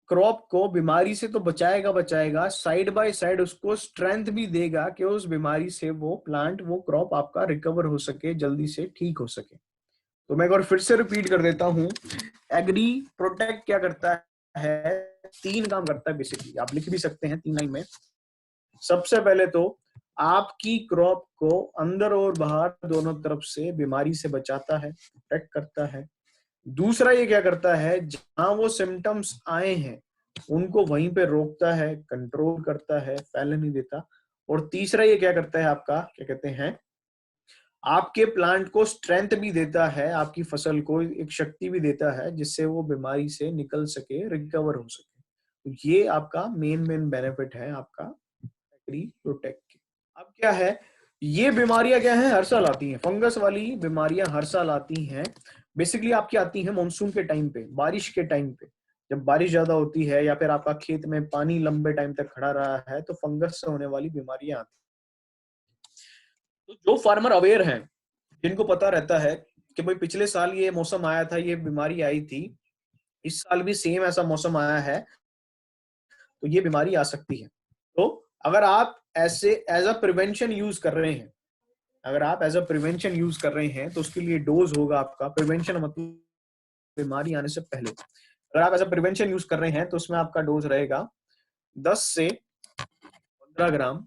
क्रॉप को बीमारी से तो बचाएगा, साइड बाय साइड उसको स्ट्रेंथ भी देगा कि उस बीमारी से वो प्लांट, वो क्रॉप आपका रिकवर हो सके, जल्दी से ठीक हो सके। तो मैं एक बार फिर से रिपीट कर देता हूं, एग्री प्रोटेक्ट क्या करता है, 3 काम करता है बेसिकली, आप लिख भी सकते हैं 3 लाइन में। सबसे पहले तो आपकी क्रॉप को अंदर और बाहर दोनों तरफ से बीमारी से बचाता है, प्रोटेक्ट करता है। दूसरा ये क्या करता है, जहां वो सिम्टम्स आए हैं उनको वहीं पे रोकता है, कंट्रोल करता है, फैलने नहीं देता। और तीसरा ये क्या करता है, आपका क्या कहते हैं, आपके प्लांट को स्ट्रेंथ भी देता है, आपकी फसल को एक शक्ति भी देता है जिससे वो बीमारी से निकल सके, रिकवर हो सके। तो ये आपका मेन बेनिफिट है आपका एग्री प्रोटेक्ट के। अब क्या है, ये बीमारियां क्या है, हर साल आती हैं। फंगस वाली बीमारियां हर साल आती हैं। बेसिकली आपकी आती है मानसून के टाइम पे, बारिश के टाइम पे। जब बारिश ज्यादा होती है या फिर आपका खेत में पानी लंबे टाइम तक खड़ा रहा है तो फंगस से होने वाली बीमारियां आती हैं। तो जो फार्मर अवेयर हैं, जिनको पता रहता है कि भाई पिछले साल ये मौसम आया था, ये बीमारी आई थी, इस साल भी सेम ऐसा मौसम आया है तो ये बीमारी आ सकती है। तो अगर आप ऐसे एज अ प्रिवेंशन यूज कर रहे हैं, अगर आप एज अ प्रिवेंशन यूज कर रहे हैं तो उसके लिए डोज होगा आपका, प्रिवेंशन मतलब बीमारी आने से पहले। अगर आप एज अ प्रिवेंशन यूज कर रहे हैं तो उसमें आपका डोज रहेगा 10 से 15 ग्राम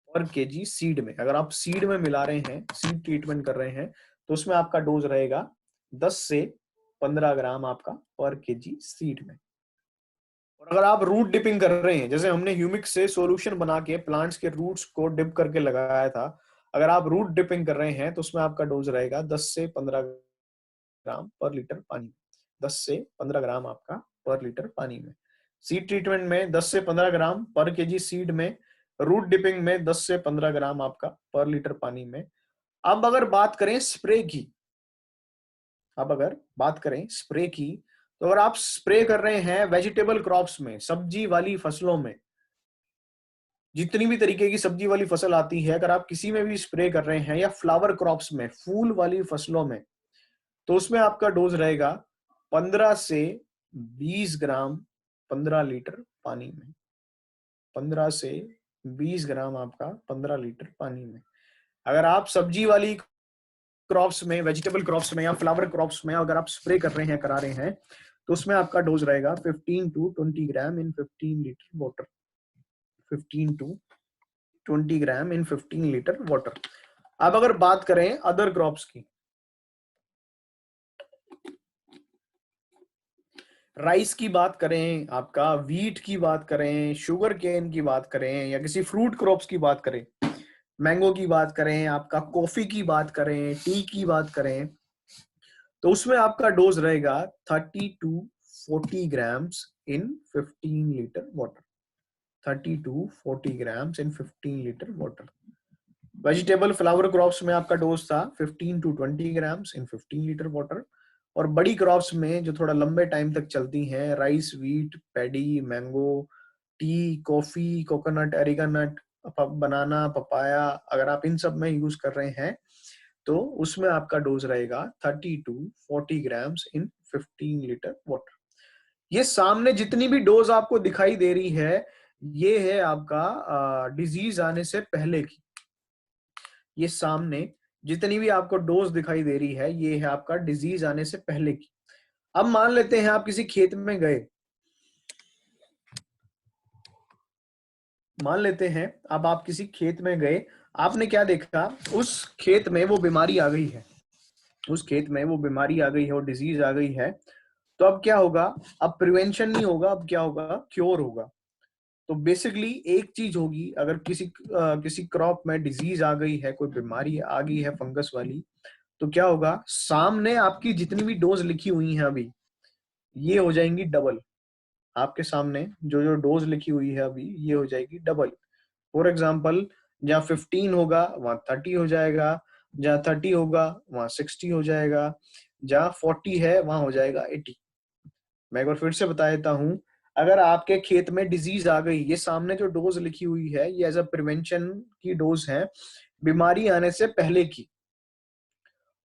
पर केजी सीड में। अगर आप सीड में मिला रहे हैं, सीड ट्रीटमेंट कर रहे हैं, तो उसमें आपका डोज रहेगा 10 से 15 ग्राम आपका पर केजी सीड में। और अगर आप रूट डिपिंग कर रहे हैं, जैसे हमने ह्यूमिक से सॉल्यूशन बना के प्लांट्स के रूट्स को डिप करके लगाया था, अगर आप रूट डिपिंग कर रहे हैं तो उसमें आपका डोज रहेगा 10 से 15 ग्राम पर लीटर पानी। 10 से 15 ग्राम आपका पर लीटर पानी में। सीड ट्रीटमेंट में 10 से 15 ग्राम पर केजी सीड में, रूट डिपिंग में 10 से 15 ग्राम आपका पर लीटर पानी में। अब अगर बात करें स्प्रे की, अब अगर बात करें स्प्रे की, तो अगर आप स्प्रे कर रहे हैं वेजिटेबल क्रॉप्स में, सब्जी वाली फसलों में, जितनी भी तरीके की सब्जी वाली फसल आती है, अगर आप किसी में भी स्प्रे कर रहे हैं, या फ्लावर क्रॉप्स में, फूल वाली फसलों में, तो उसमें आपका डोज रहेगा 15 से 20 ग्राम 15 लीटर पानी में। 15 से 20 ग्राम आपका 15 लीटर पानी में। अगर आप सब्जी वाली क्रॉप्स में, वेजिटेबल क्रॉप्स में या फ्लावर क्रॉप्स में अगर आप स्प्रे कर रहे हैं, करा रहे हैं, तो उसमें आपका डोज रहेगा 15 to 20 gram in 15 litre water. 15 to 20 gram in 15 litre water. अब अगर बात करें अदर क्रॉप्स की, राइस की बात करें, आपका वीट की बात करें, शुगर केन की बात करें, या किसी फ्रूट क्रॉप्स की बात करें, मैंगो की बात करें, आपका कॉफी की बात करें, टी की बात करें, तो उसमें आपका डोज रहेगा 30 to 40 grams in 15 litre water. 30 to 40 grams in 15 litre water. Vegetable flower crops में आपका डोज था 15 to 20 grams in 15 litre water. और बड़ी क्रॉप्स में जो थोड़ा लंबे टाइम तक चलती हैं, rice, wheat, paddy, mango, tea, coffee, coconut, arecanut, banana, papaya, अगर आप इन सब में यूज कर रहे हैं तो उसमें आपका डोज रहेगा 30 to 40 grams in 15 litre water. ये सामने जितनी भी डोज आपको दिखाई दे रही है, ये है आपका डिजीज आने से पहले की। ये सामने जितनी भी आपको डोज दिखाई दे रही है, ये है आपका डिजीज आने से पहले की। अब मान लेते हैं आप किसी खेत में गए, मान लेते हैं अब आप किसी खेत में गए, आपने क्या देखा, उस खेत में वो बीमारी आ गई है, उस खेत में वो बीमारी आ गई है और डिजीज आ गई है। तो अब क्या होगा, अब प्रिवेंशन नहीं होगा, अब क्या होगा, क्योर होगा। तो बेसिकली एक चीज होगी, अगर किसी क्रॉप में डिजीज आ गई है, कोई बीमारी आ गई है फंगस वाली, तो क्या होगा, सामने आपकी जितनी भी डोज लिखी हुई है अभी, ये हो जाएंगी डबल। आपके सामने जो जो डोज लिखी हुई है अभी, ये हो जाएगी डबल। फॉर एग्जाम्पल, जहाँ 15 होगा वहां 30 हो जाएगा, जहाँ 30 होगा वहां 60 हो जाएगा, जहाँ 40 है वहां हो जाएगा 80। मैं एक बार फिर से बता देता हूँ, अगर आपके खेत में डिजीज आ गई, ये सामने जो डोज लिखी हुई है ये एज अ प्रिवेंशन की डोज है, बीमारी आने से पहले की।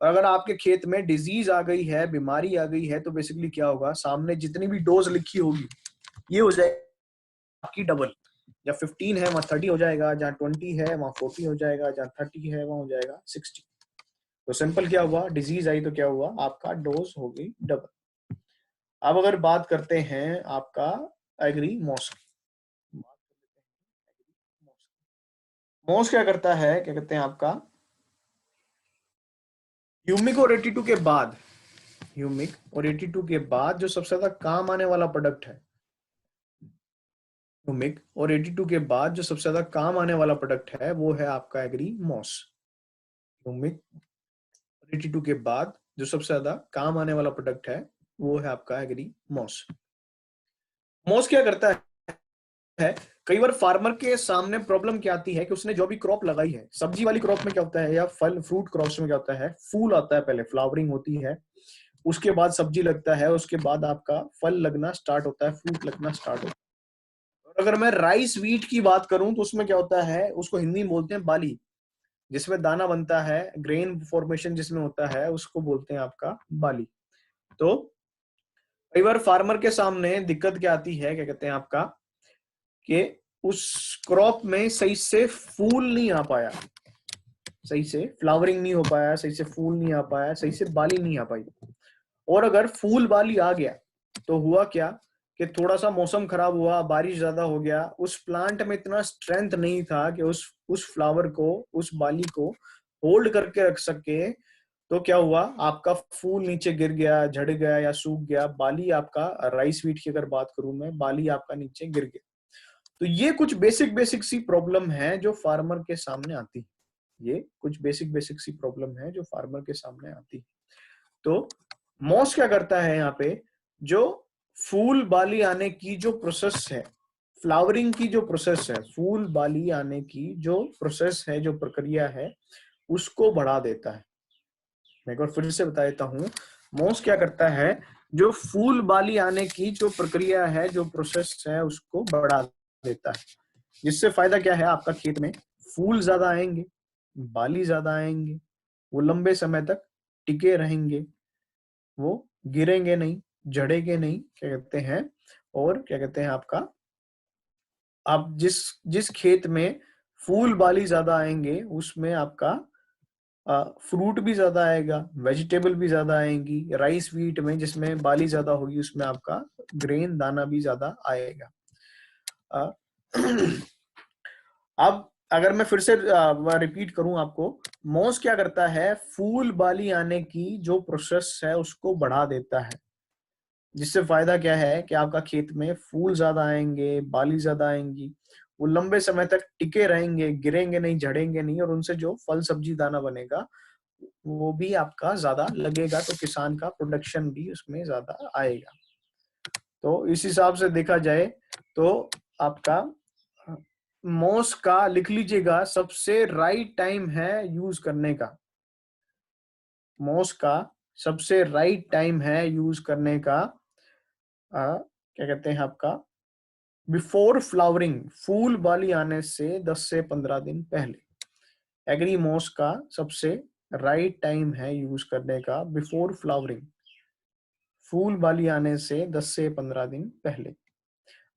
और अगर आपके खेत में डिजीज आ गई है, बीमारी आ गई है, तो बेसिकली क्या होगा, सामने जितनी भी डोज लिखी होगी ये हो जाएगी आपकी डबल। जब 15 है वहां 30 हो जाएगा, जहाँ 20 है वहां 40 हो जाएगा, जहाँ 30 है वहां हो जाएगा 60। तो सिंपल क्या हुआ, डिजीज आई तो क्या हुआ, आपका डोज हो गई डबल। अब अगर बात करते हैं आपका एग्री मौसम, मॉस क्या करता है, क्या कहते हैं आपका, ह्यूमिक और 82 के बाद, ह्यूमिक और 82 के बाद जो सबसे ज्यादा काम आने वाला प्रोडक्ट है, ह्यूमिक और 82 के बाद जो सबसे ज्यादा काम आने वाला प्रोडक्ट है वो है आपका एग्री मॉस। ह्यूमिक 82 के बाद जो सबसे ज्यादा काम आने वाला प्रोडक्ट है वो है आपका एग्री मॉस। मॉस क्या करता है, कई बार फार्मर के सामने प्रॉब्लम क्या आती है कि उसने जो भी क्रॉप लगाई है, सब्जी वाली क्रॉप में क्या होता है या फल फ्रूट क्रॉप्स में क्या होता है, फूल आता है, पहले फ्लावरिंग होती है, उसके बाद सब्जी लगता है, उसके बाद आपका फल लगना स्टार्ट होता है, फ्रूट लगना स्टार्ट होता है। और अगर मैं राइस व्हीट की बात करूं तो उसमें क्या होता है, उसको हिंदी में बोलते हैं बाली, जिसमें दाना बनता है, ग्रेन फॉर्मेशन जिसमें होता है उसको बोलते हैं आपका बाली। तो कई बार फार्मर के सामने दिक्कत क्या आती है, क्या कहते हैं आपका, कि उस क्रॉप में सही से फूल नहीं आ पाया, सही से फ्लावरिंग नहीं हो पाया, सही से फूल नहीं आ पाया, सही से बाली नहीं आ पाई। और अगर फूल बाली आ गया तो हुआ क्या कि थोड़ा सा मौसम खराब हुआ, बारिश ज्यादा हो गया, उस प्लांट में इतना स्ट्रेंथ नहीं था कि उस फ्लावर को, उस बाली को होल्ड करके रख सके। तो क्या हुआ, आपका फूल नीचे गिर गया, झड़ गया या सूख गया, बाली आपका, राइस व्हीट की अगर बात करूं मैं, बाली आपका नीचे गिर गया। तो ये कुछ बेसिक बेसिक सी प्रॉब्लम है जो फार्मर के सामने आती है, ये कुछ बेसिक बेसिक सी प्रॉब्लम है जो फार्मर के सामने आती है। तो मॉस क्या करता है यहाँ पे, जो फूल बाली आने की जो प्रोसेस है, फ्लावरिंग की जो प्रोसेस है, फूल बाली आने की जो प्रोसेस है, जो प्रक्रिया है, उसको बढ़ा देता है। मैं एक बार फिर से बता देता हूँ, मॉस क्या करता है, जो फूल बाली आने की जो प्रक्रिया है, जो प्रोसेस है, उसको बढ़ा देता है। जिससे फायदा क्या है, आपका खेत में फूल ज्यादा आएंगे, बाली ज्यादा आएंगे, वो लंबे समय तक टिके रहेंगे, वो गिरेंगे नहीं, झड़ेंगे नहीं, क्या कहते हैं, और क्या कहते हैं आपका, आप जिस जिस खेत में फूल बाली ज्यादा आएंगे उसमें आपका फ्रूट भी ज्यादा आएगा, वेजिटेबल भी ज्यादा आएंगी। राइस व्हीट में जिसमें बाली ज्यादा होगी उसमें आपका ग्रेन दाना भी ज्यादा आएगा। अब अगर मैं फिर से रिपीट करूं आपको, मॉस क्या करता है, फूल बाली आने की जो प्रोसेस है उसको बढ़ा देता है। जिससे फायदा क्या है कि आपका खेत में फूल ज्यादा आएंगे, बाली ज्यादा आएंगी, वो लंबे समय तक टिके रहेंगे, गिरेंगे नहीं, झड़ेंगे नहीं, और उनसे जो फल सब्जी दाना बनेगा वो भी आपका ज्यादा लगेगा, तो किसान का प्रोडक्शन भी उसमें ज्यादा आएगा। तो इस हिसाब से देखा जाए तो आपका मॉस का लिख लीजिएगा, सबसे राइट टाइम है यूज करने का। मॉस का सबसे राइट टाइम है यूज करने का, क्या कहते हैं आपका, बिफोर फ्लावरिंग, फूल बाली आने से 10 से 15 दिन पहले। एग्री मॉस का सबसे राइट टाइम है यूज करने का बिफोर फ्लावरिंग, फूल बाली आने से 10 से 15 दिन पहले।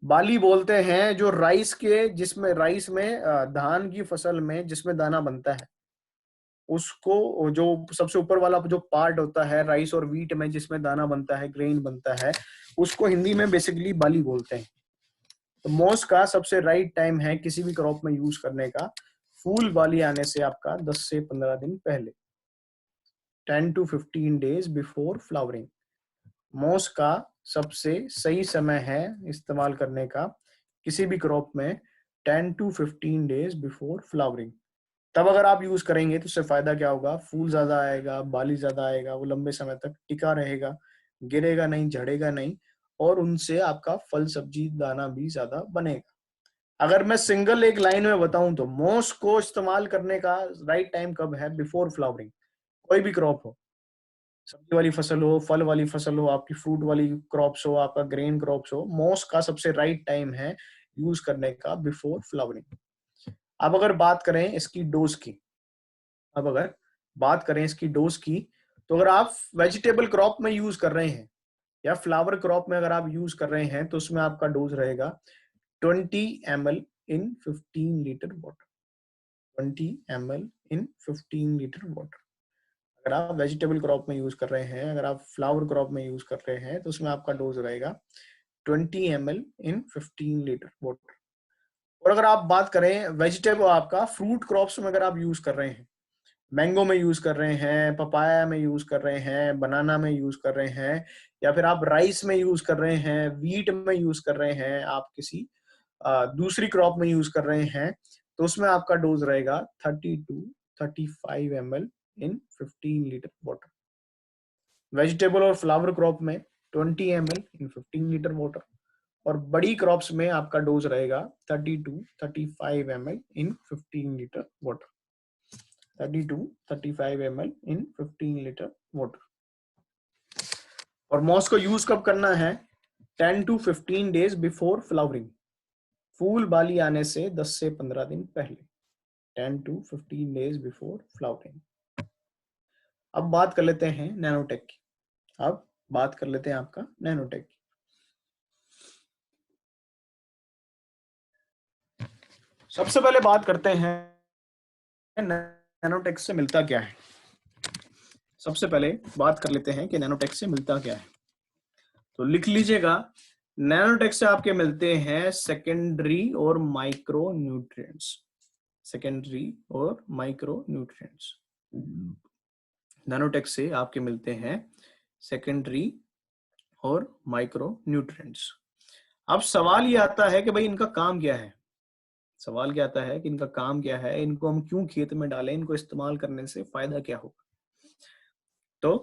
बाली बोलते हैं जो राइस के, जिसमें राइस में धान की फसल में जिसमें दाना बनता है, उसको, जो सबसे ऊपर वाला जो पार्ट होता है राइस और व्हीट में जिसमें दाना बनता है, ग्रेन बनता है, उसको हिंदी में बेसिकली बाली बोलते हैं। तो मॉस का सबसे राइट टाइम है किसी भी क्रॉप में यूज करने का फूल बाली आने से आपका 10 से 15 दिन पहले, 10 to 15 days before flowering. Moss का सबसे सही समय है इस्तेमाल करने का किसी भी क्रॉप में 10 to 15 days बिफोर फ्लावरिंग। तब अगर आप यूज करेंगे तो उससे फायदा क्या होगा, फूल ज्यादा आएगा, बाली ज्यादा आएगा, वो लंबे समय तक टिका रहेगा, गिरेगा नहीं, झड़ेगा नहीं, और उनसे आपका फल सब्जी दाना भी ज्यादा बनेगा। अगर मैं सिंगल एक लाइन में बताऊं तो मॉस को इस्तेमाल करने का राइट टाइम कब है, बिफोर फ्लावरिंग। कोई भी क्रॉप हो, सब्जी वाली फसल हो, फल वाली फसल हो, आपकी फ्रूट वाली क्रॉप्स हो, आपका ग्रेन क्रॉप्स हो, मॉस का सबसे राइट टाइम है यूज करने का बिफोर फ्लावरिंग। अब अगर बात करें इसकी डोज की, अब अगर बात करें इसकी डोज की, तो अगर आप वेजिटेबल क्रॉप में यूज कर रहे हैं या फ्लावर क्रॉप में अगर आप यूज कर रहे हैं तो उसमें आपका डोज रहेगा 20 ml in 15 litre water, 20 ml in 15 litre water. अगर आप वेजिटेबल क्रॉप में यूज कर रहे हैं, अगर आप फ्लावर क्रॉप में यूज कर रहे हैं तो उसमें आपका डोज रहेगा 20 ml in 15 लीटर वाटर। और अगर आप बात करें वेजिटेबल, आपका फ्रूट क्रॉप्स में अगर आप यूज कर रहे हैं, मैंगो में यूज कर रहे हैं, पपाया में यूज कर रहे हैं, बनाना में यूज कर रहे हैं, या फिर आप राइस में यूज कर रहे हैं, वीट में यूज कर रहे हैं, आप किसी दूसरी क्रॉप में यूज कर रहे हैं, तो उसमें आपका डोज रहेगा 30 to 35 ml in 15 litre water. Vegetable और फ्लावर क्रॉप में 20 ml इन 15 लीटर वाटर, और बड़ी क्रॉप्स में आपका डोज रहेगा 30 to 35 ml in 15 litre water. 30 to 35 ml in 15 litre water. और मॉस को यूज कब करना है? 10 to 15 डेज बिफोर फ्लावरिंग, फूल बाली आने से 10 से 15 दिन पहले। 10 to 15 डेज बिफोर फ्लावरिंग। अब बात कर लेते हैं नैनोटेक की। अब बात कर लेते हैं आपका नैनोटेक की। सबसे पहले बात करते हैं नैनोटेक से मिलता क्या है। सबसे पहले बात कर लेते हैं कि नैनोटेक से मिलता क्या है। तो लिख लीजिएगा, नैनोटेक से आपके मिलते हैं सेकेंडरी और माइक्रो न्यूट्रिएंट्स। सेकेंडरी और माइक्रो न्यूट्रिएंट्स नैनोटेक से आपके मिलते हैं सेकेंडरी और माइक्रो न्यूट्रिएंट्स। अब सवाल ये आता है कि भाई इनका काम क्या है। सवाल क्या आता है कि इनका काम क्या है, इनको हम क्यों खेत में डालें, इनको इस्तेमाल करने से फायदा क्या होगा। तो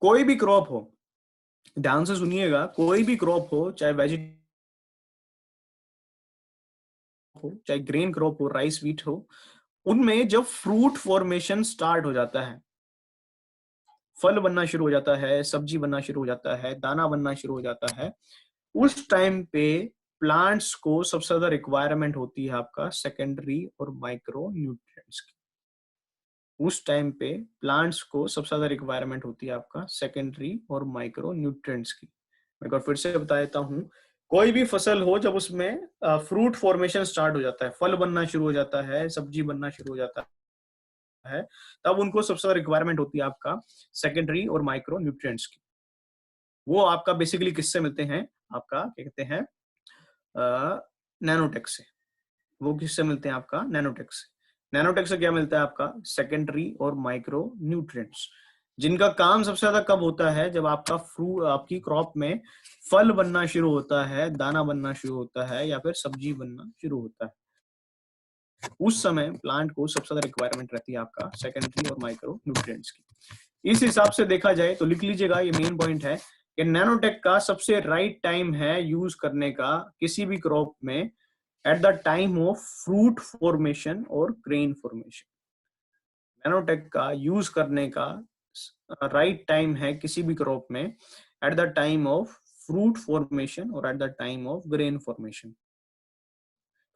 कोई भी क्रॉप हो, ध्यान से सुनिएगा, कोई भी क्रॉप हो, चाहे वेजिटेबल हो, चाहे ग्रेन क्रॉप हो, राइस वीट हो, उनमें जब फ्रूट फॉर्मेशन स्टार्ट हो जाता है, फल बनना शुरू हो जाता है, सब्जी बनना शुरू हो जाता है, दाना बनना शुरू हो जाता है, उस टाइम पे प्लांट्स को सबसे ज्यादा रिक्वायरमेंट होती है आपका सेकेंडरी और माइक्रो न्यूट्रिएंट्स की। उस टाइम पे प्लांट्स को सबसे ज्यादा रिक्वायरमेंट होती है आपका सेकेंडरी और माइक्रो न्यूट्रिएंट्स की। मैं एक बार फिर से बता देता हूँ, कोई भी फसल हो, जब उसमें फ्रूट फॉर्मेशन स्टार्ट हो जाता है, फल बनना शुरू हो जाता है, सब्जी बनना शुरू हो जाता है, तब उनको सबसे ज्यादा रिक्वायरमेंट होती है आपका सेकेंडरी और माइक्रो न्यूट्रिएंट्स की। वो आपका बेसिकली किससे मिलते हैं? आपका क्या कहते हैं, नैनोटेक से। वो किससे मिलते हैं? आपका नैनोटेक से। नैनोटेक से क्या मिलता है? आपका सेकेंडरी और माइक्रो न्यूट्रिएंट्स, जिनका काम सबसे ज्यादा कब होता है? जब आपका फ्रूट, आपकी क्रॉप में फल बनना शुरू होता है, दाना बनना शुरू होता है, या फिर सब्जी बनना शुरू होता है। उस समय प्लांट को सबसे ज्यादा रिक्वायरमेंट रहती है आपका सेकेंडरी और माइक्रो न्यूट्रिएंट्स की। इस हिसाब से देखा जाए तो लिख लीजिएगा, ये मेन पॉइंट है कि नैनोटेक का सबसे राइट टाइम है यूज करने का किसी भी क्रॉप में at the time of fruit formation और ग्रेन फॉर्मेशन। नैनोटेक का यूज करने का राइट टाइम है किसी भी क्रॉप में at the time of fruit formation और at the time of grain formation.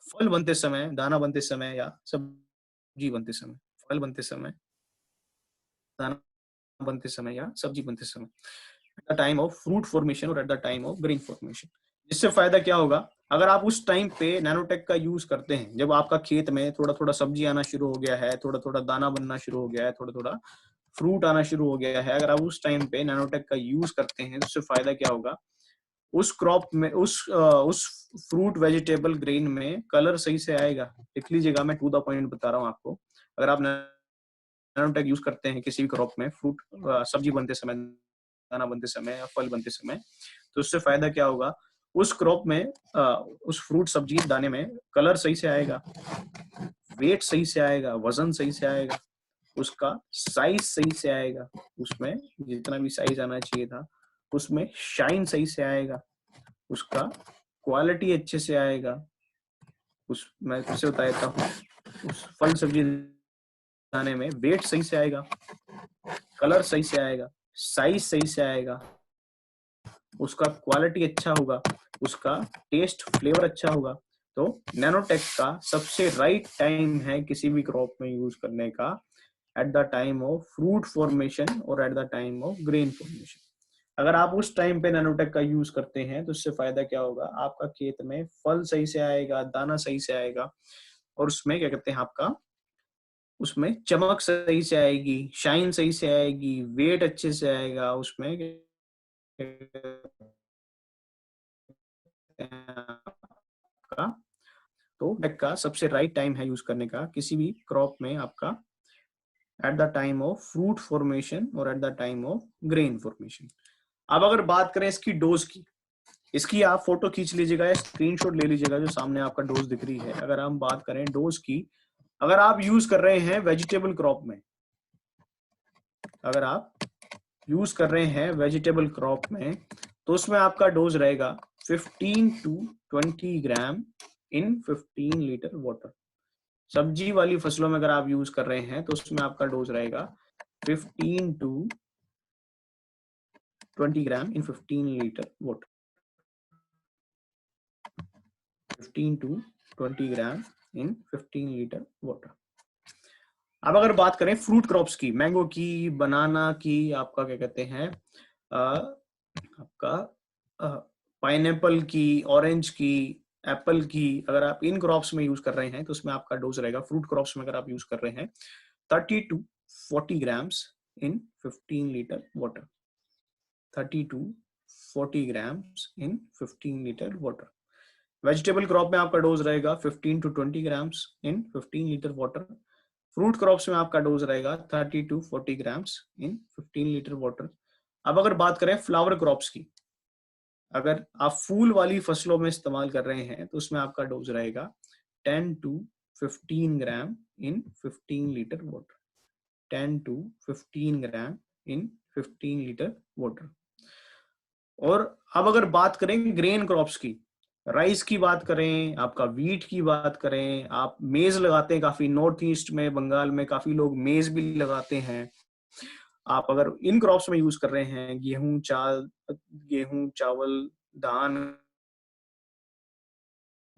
फल बनते समय, दाना बनते समय, या सब्जी बनते समय। फल बनते समय, दाना बनते समय, या सब्जी बनते समय, at the time of fruit formation और at the time of grain formation. जिससे फायदा क्या होगा? अगर आप उस टाइम पे नैनोटेक का यूज करते हैं, जब आपका खेत में थोड़ा थोड़ा सब्जी आना शुरू हो गया है, थोड़ा थोड़ा दाना बनना शुरू हो गया है, थोड़ा थोड़ा फ्रूट आना शुरू हो गया है, अगर आप उस टाइम पे नैनोटेक का यूज करते हैं, तो उससे फायदा क्या होगा? उस क्रॉप में, उस फ्रूट, वेजिटेबल, ग्रेन में कलर सही से आएगा। लिख लीजिएगा, मैं टू द पॉइंट बता रहा हूँ आपको। अगर आप नैनोटेक यूज करते हैं किसी भी क्रॉप में, फ्रूट, सब्जी बनते समय, दाना बनते समय, या फल बनते समय, तो उससे फायदा क्या होगा? उस क्रॉप में, उस फ्रूट, सब्जी, दाने में कलर सही से आएगा, वेट सही से आएगा, वजन सही से आएगा, उसका साइज सही से आएगा, उसमें जितना भी साइज आना चाहिए था उसमें शाइन सही से आएगा, उसका क्वालिटी अच्छे से आएगा, उस, मैं फिर से बता देता हूँ, उस फल, सब्जी, दाने में वेट सही से आएगा, कलर सही से आएगा, साइज सही से आएगा, उसका क्वालिटी अच्छा होगा, उसका टेस्ट, फ्लेवर अच्छा होगा। तो नैनोटेक का सबसे राइट टाइम है किसी भी क्रॉप में यूज करने का at the time of fruit formation और at the time of grain formation. अगर आप उस टाइम पे नैनोटेक का यूज करते हैं तो उससे फायदा क्या होगा? आपका खेत में फल सही से आएगा, दाना सही से आएगा, और उसमें क्या कहते हैं, आपका उसमें चमक सही से आएगी, शाइन सही से आएगी, वेट अच्छे से आएगा, उसमें तो बैक का सबसे राइट टाइम है यूज करने का किसी भी क्रॉप में आपका at the time of fruit formation और at the time of grain formation. अब अगर बात करें इसकी डोज की, इसकी आप फोटो खींच लीजिएगा या स्क्रीनशॉट ले लीजिएगा जो सामने आपका डोज दिख रही है। अगर हम बात करें डोज की, अगर आप यूज कर रहे हैं वेजिटेबल क्रॉप में, अगर आप यूज कर रहे हैं वेजिटेबल क्रॉप में, तो उसमें आपका डोज रहेगा 15 to 20 gram in 15 litre water. सब्जी वाली फसलों में अगर आप यूज कर रहे हैं तो उसमें आपका डोज रहेगा 15 to 20 gram in 15 litre water. 15 to 20 gram in 15 litre water. अब अगर बात करें फ्रूट क्रॉप्स की, मैंगो की, बनाना की, आपका क्या कहते हैं आपका पाइनएप्पल की, ऑरेंज की, एप्पल की, अगर आप इन क्रॉप्स में यूज कर रहे हैं तो उसमें आपका डोज रहेगा, फ्रूट क्रॉप्स में अगर आप यूज कर रहे हैं 30 to 40 grams in 15 litre water. 30 to 40 grams in 15 litre water. Vegetable crop में आपका डोज रहेगा 15 to 20 grams in 15 litre water. Fruit crops में आपका डोज रहेगा 30 to 40 grams in 15 litre water. अब अगर बात करें फ्लावर क्रॉप्स की, अगर आप फूल वाली फसलों में इस्तेमाल कर रहे हैं तो उसमें आपका डोज रहेगा 10 to 15 gram in 15 litre water. 10 to 15 gram in 15 litre water. और अब अगर बात करें ग्रेन क्रॉप्स की, राइस की बात करें, आपका वीट की बात करें, आप मेज लगाते हैं काफी, नॉर्थ ईस्ट में, बंगाल में काफी लोग मेज भी लगाते हैं। आप अगर इन क्रॉप्स में यूज कर रहे हैं गेहूं, चावल, धान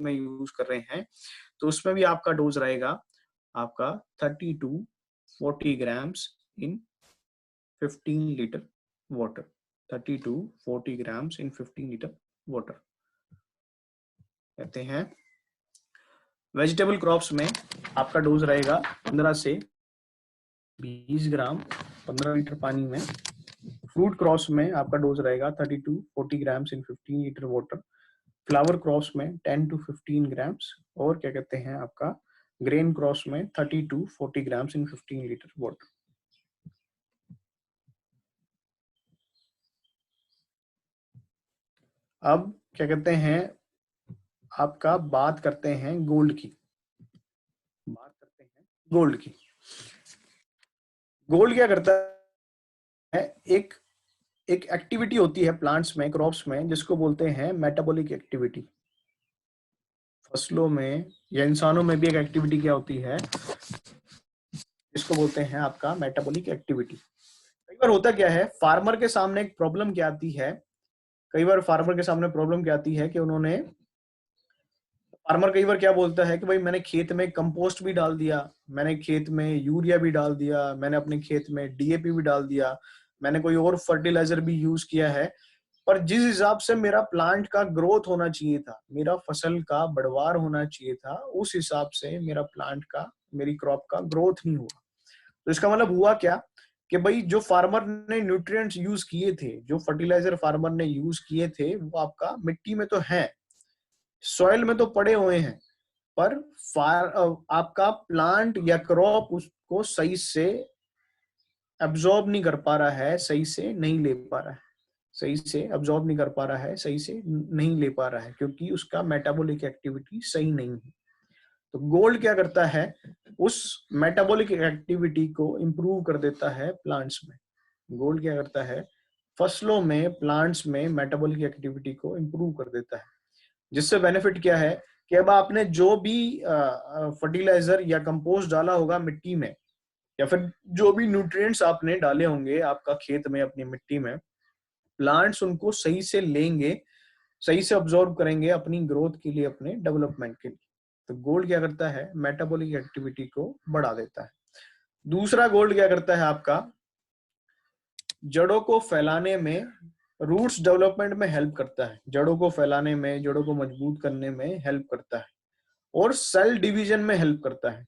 में यूज कर रहे हैं तो उसमें भी आपका डोज रहेगा आपका 30 to 40 grams in 15 litre water. 30 to 40 grams in 15 litre water कहते हैं। वेजिटेबल क्रॉप्स में आपका डोज रहेगा 15 से 20 ग्राम 15 लीटर पानी में। फ्रूट क्रॉप्स में आपका डोज रहेगा 30 to 40 grams in 15 litre water. Flower crops में 10 to 15 ग्राम्स। और क्या कहते हैं आपका ग्रेन क्रॉप्स में 30 to 40 grams in 15 litre water. अब क्या कहते हैं आपका बात करते हैं गोल्ड की, बात करते हैं गोल्ड की। गोल्ड क्या करता है, एक एक्टिविटी होती है प्लांट्स में, क्रॉप्स में, जिसको बोलते हैं मेटाबॉलिक एक्टिविटी। फसलों में या इंसानों में भी एक एक्टिविटी क्या होती है, जिसको बोलते हैं आपका मेटाबॉलिक एक्टिविटी। कई बार होता क्या है, फार्मर के सामने एक प्रॉब्लम क्या आती है, कई बार फार्मर के सामने प्रॉब्लम क्या आती है कि फार्मर कई बार क्या बोलता है कि भाई मैंने खेत में कंपोस्ट भी डाल दिया, मैंने खेत में यूरिया भी डाल दिया, मैंने अपने खेत में डीएपी भी डाल दिया, मैंने कोई और फर्टिलाइजर भी यूज किया है, पर जिस हिसाब से मेरा प्लांट का ग्रोथ होना चाहिए था, मेरा फसल का बढ़वार होना चाहिए था, उस हिसाब से मेरा प्लांट का, मेरी क्रॉप का ग्रोथ नहीं हुआ। तो इसका मतलब हुआ क्या कि भाई जो फार्मर ने न्यूट्रिएंट्स यूज किए थे, जो फर्टिलाइजर फार्मर ने यूज किए थे, वो आपका मिट्टी में तो है, सॉइल में तो पड़े हुए हैं, पर आपका प्लांट या क्रॉप उसको सही से एब्जॉर्ब नहीं कर पा रहा है, सही से नहीं ले पा रहा है, सही से एब्जॉर्ब नहीं कर पा रहा है, सही से नहीं ले पा रहा है, क्योंकि उसका मेटाबॉलिक एक्टिविटी सही नहीं है। तो गोल्ड क्या करता है, उस मेटाबॉलिक एक्टिविटी को इंप्रूव कर देता है प्लांट्स में। गोल्ड क्या करता है, फसलों में, प्लांट्स में मेटाबॉलिक एक्टिविटी को इंप्रूव कर देता है, जिससे बेनिफिट क्या है कि अब आपने जो भी फर्टिलाइजर या कंपोस्ट डाला होगा मिट्टी में, या फिर जो भी न्यूट्रिएंट्स आपने डाले होंगे आपका खेत में, अपनी मिट्टी में, प्लांट्स उनको सही से लेंगे, सही से अब्सॉर्ब करेंगे अपनी ग्रोथ के लिए, अपने डेवलपमेंट के लिए। तो गोल्ड क्या करता है, मेटाबॉलिक एक्टिविटी को बढ़ा देता है। दूसरा गोल्ड क्या करता है, आपका जड़ों को फैलाने में, रूट्स डेवलपमेंट में हेल्प करता है, जड़ों को फैलाने में, जड़ों को मजबूत करने में हेल्प करता है, और सेल डिवीजन में हेल्प करता है।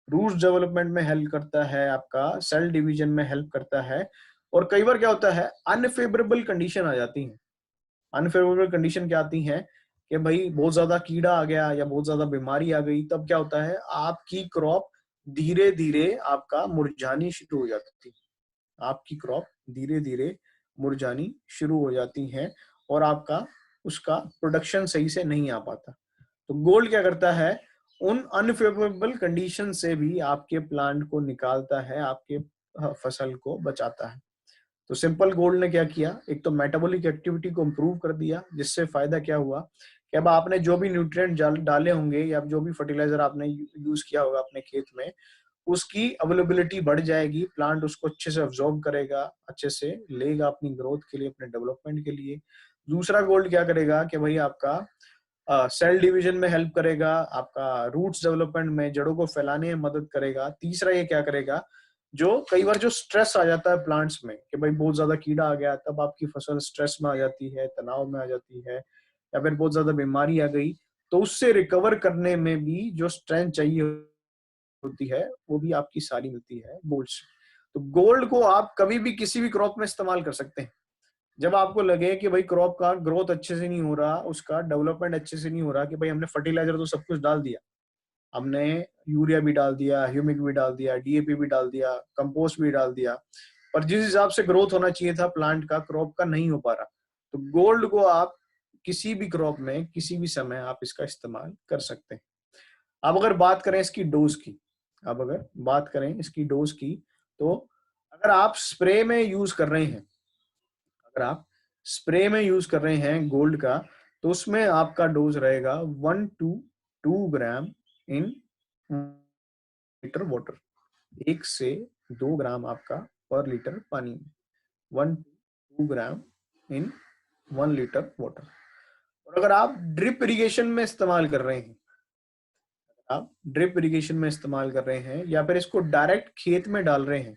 रूट्स डेवलपमेंट में हेल्प करता है, आपका सेल डिवीजन में हेल्प करता है। और कई बार क्या होता है, अनफेवरेबल कंडीशन आ जाती है। अनफेवरेबल कंडीशन क्या आती है कि भाई बहुत ज्यादा कीड़ा आ गया या बहुत ज्यादा बीमारी आ गई, तब क्या होता है, आपकी क्रॉप धीरे धीरे आपका मुरझानी शुरू हो जाती है, आपकी क्रॉप धीरे धीरे मुरझानी शुरू हो जाती है और आपका उसका प्रोडक्शन सही से नहीं आ पाता। तो गोल्ड क्या करता है, उन अनफेवरेबल कंडीशन से भी आपके प्लांट को निकालता है, आपके फसल को बचाता है। तो सिंपल गोल्ड ने क्या किया, एक तो मेटाबॉलिक एक्टिविटी को इम्प्रूव कर दिया, जिससे फायदा क्या हुआ कि अब आपने जो भी न्यूट्रिएंट डाले होंगे या जो भी फर्टिलाइजर आपने यूज किया होगा अपने खेत में, उसकी अवेलेबिलिटी बढ़ जाएगी, प्लांट उसको अच्छे से अब्सॉर्ब करेगा, अच्छे से लेगा अपनी ग्रोथ के लिए, अपने डेवलपमेंट के लिए। दूसरा गोल्ड क्या करेगा कि भाई आपका सेल डिवीजन में हेल्प करेगा, आपका रूट्स डेवलपमेंट में, जड़ों को फैलाने में मदद करेगा। तीसरा ये क्या करेगा, जो कई बार जो स्ट्रेस आ जाता है प्लांट्स में कि भाई बहुत ज्यादा कीड़ा आ गया, तब आपकी फसल स्ट्रेस में आ जाती है, तनाव में आ जाती है, या फिर बहुत ज्यादा बीमारी आ गई, तो उससे रिकवर करने में भी जो स्ट्रेंथ चाहिए होती है वो भी आपकी सारी मिलती है गोल्ड से। तो गोल्ड को आप कभी भी किसी भी क्रॉप में इस्तेमाल कर सकते हैं। जब आपको लगे कि भाई क्रॉप का ग्रोथ अच्छे से नहीं हो रहा, उसका डेवलपमेंट अच्छे से नहीं हो रहा, कि भाई हमने फर्टिलाइजर तो सब कुछ डाल दिया, हमने यूरिया भी डाल दिया, ह्यूमिक भी डाल दिया, डीएपी भी डाल दिया, कंपोस्ट भी डाल दिया, पर जिस हिसाब से ग्रोथ होना चाहिए था प्लांट का, क्रॉप का, नहीं हो पा रहा, तो गोल्ड को आप किसी भी क्रॉप में किसी भी समय आप इसका इस्तेमाल कर सकते हैं। अब अगर बात करें इसकी डोज की, तो अगर आप स्प्रे में यूज कर रहे हैं, गोल्ड का, तो उसमें आपका डोज रहेगा 1 to 2 gram in litre water, 1 से 2 ग्राम आपका पर लीटर पानी में, 1 to 2 gram in 1 litre water. और अगर आप ड्रिप इरिगेशन में इस्तेमाल कर रहे हैं, या फिर इसको डायरेक्ट खेत में डाल रहे हैं,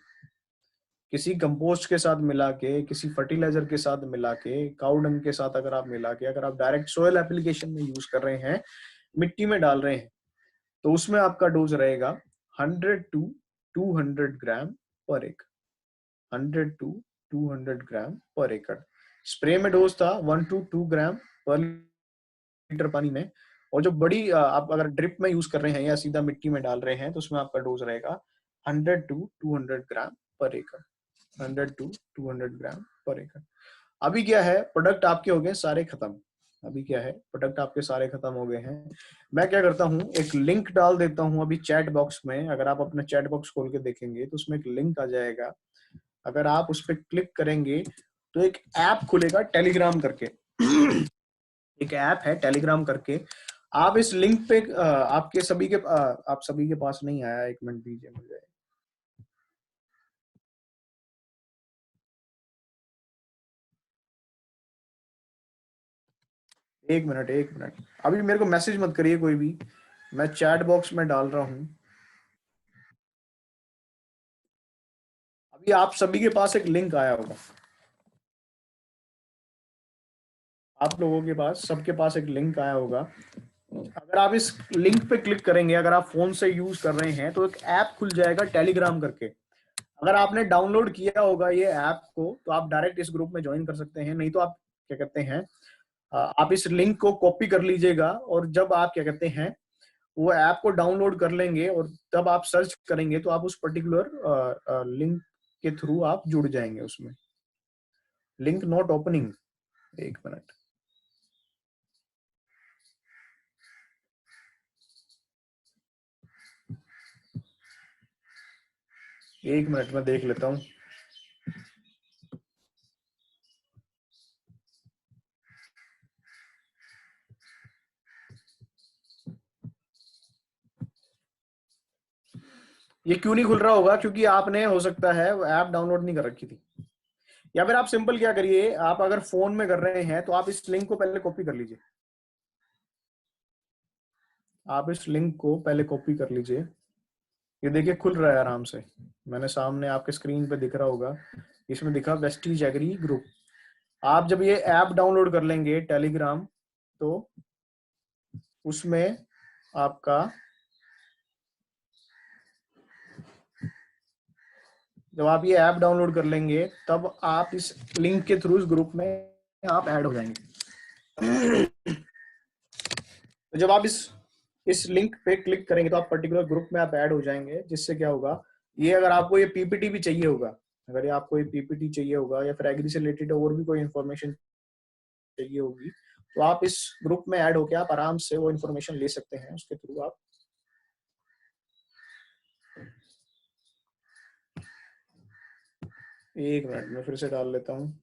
किसी कंपोस्ट के साथ मिला के, किसी फर्टिलाइजर के साथ मिला के, काउ डंग के साथ अगर आप मिला के, अगर आप डायरेक्ट सोयल एप्लीकेशन में यूज कर रहे हैं, मिट्टी में डाल रहे हैं, तो उसमें आपका डोज रहेगा 100 to 200 ग्राम पर एकड़, 100 to 200 ग्राम पर एकड़। स्प्रे में डोज था 1 to 2 ग्राम पर लीटर पानी में, और जो बड़ी आप अगर ड्रिप में यूज कर रहे हैं या सीधा मिट्टी में डाल रहे हैं, तो उसमें आपका डोज रहेगा 100 to 200 ग्राम पर एकड़, 100 to 200 ग्राम पर एकड़। अभी क्या है, प्रोडक्ट आपके हो गए सारे खत्म, हो गए हैं। मैं क्या करता हूँ, एक लिंक डाल देता हूँ अभी चैट बॉक्स में। अगर आप अपना चैट बॉक्स खोल के देखेंगे तो उसमें एक लिंक आ जाएगा, अगर आप उस पर क्लिक करेंगे तो एक ऐप खुलेगा टेलीग्राम करके, एक ऐप है टेलीग्राम करके। आप इस लिंक पे आप सभी के पास नहीं आया, 1 मिनट दीजिए मुझे। एक मिनट, अभी मेरे को मैसेज मत करिए कोई भी, मैं चैट बॉक्स में डाल रहा हूं। अभी आप सभी के पास एक लिंक आया होगा, आप लोगों के पास, सबके पास एक लिंक आया होगा। अगर आप इस लिंक पे क्लिक करेंगे, अगर आप फोन से यूज कर रहे हैं, तो एक ऐप खुल जाएगा टेलीग्राम करके। अगर आपने डाउनलोड किया होगा ये ऐप को, तो आप डायरेक्ट इस ग्रुप में ज्वाइन कर सकते हैं, नहीं तो आप क्या कहते हैं, आप इस लिंक को कॉपी कर लीजिएगा, और जब आप क्या कहते हैं वो ऐप को डाउनलोड कर लेंगे और तब आप सर्च करेंगे, तो आप उस पर्टिकुलर लिंक के थ्रू आप जुड़ जाएंगे उसमें। Link not opening, 1 minute. मैं देख लेता हूं। ये क्यों नहीं खुल रहा होगा, क्योंकि आपने हो सकता है वो ऐप डाउनलोड नहीं कर रखी थी, या फिर आप सिंपल क्या करिए, आप अगर फोन में कर रहे हैं तो आप इस लिंक को पहले कॉपी कर लीजिए, ये देखिए खुल रहा है आराम से, मैंने सामने आपके स्क्रीन पे दिख रहा होगा, इसमें दिखा वेस्टीज एग्री ग्रुप। आप जब ये ऐप डाउनलोड कर लेंगे टेलीग्राम, तो उसमें आपका, जब आप ये ऐप डाउनलोड कर लेंगे, तब आप इस लिंक के थ्रू इस ग्रुप में आप ऐड हो जाएंगे। तो जब आप इस लिंक पे क्लिक करेंगे तो आप पर्टिकुलर ग्रुप में आप ऐड हो जाएंगे, जिससे क्या होगा, ये अगर आपको ये पीपीटी भी चाहिए होगा, अगर ये आपको ये पीपीटी चाहिए होगा या फिर एग्री से रिलेटेड और भी कोई इन्फॉर्मेशन चाहिए होगी, तो आप इस ग्रुप में ऐड होके आप आराम से वो इन्फॉर्मेशन ले सकते हैं उसके थ्रू। आप एक मिनट में फिर से डाल लेता हूँ।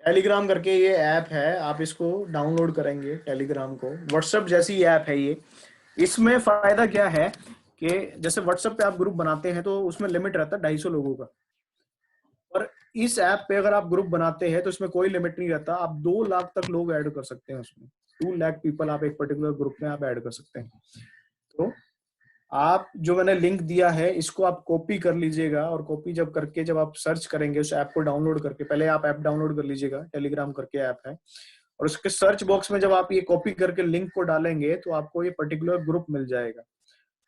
टेलीग्राम करके ये ऐप है, आप इसको डाउनलोड करेंगे टेलीग्राम को। व्हाट्सएप जैसी ऐप है ये। इसमें फायदा क्या है कि जैसे व्हाट्सएप पे आप ग्रुप बनाते हैं तो उसमें लिमिट रहता है 250 लोगों का, और इस ऐप पे अगर आप ग्रुप बनाते हैं तो इसमें कोई लिमिट नहीं रहता, आप 2 लाख तक लोग ऐड कर सकते हैं उसमें। 2 लाख पीपल आप एक पर्टिकुलर ग्रुप में आप ऐड कर सकते हैं। तो आप जो मैंने लिंक दिया है इसको आप कॉपी कर लीजिएगा, और कॉपी जब करके जब आप सर्च करेंगे उस ऐप को डाउनलोड करके, पहले आप ऐप डाउनलोड कर लीजिएगा, टेलीग्राम करके ऐप है, और उसके सर्च बॉक्स में जब आप ये कॉपी करके लिंक को डालेंगे तो आपको ये पर्टिकुलर ग्रुप मिल जाएगा।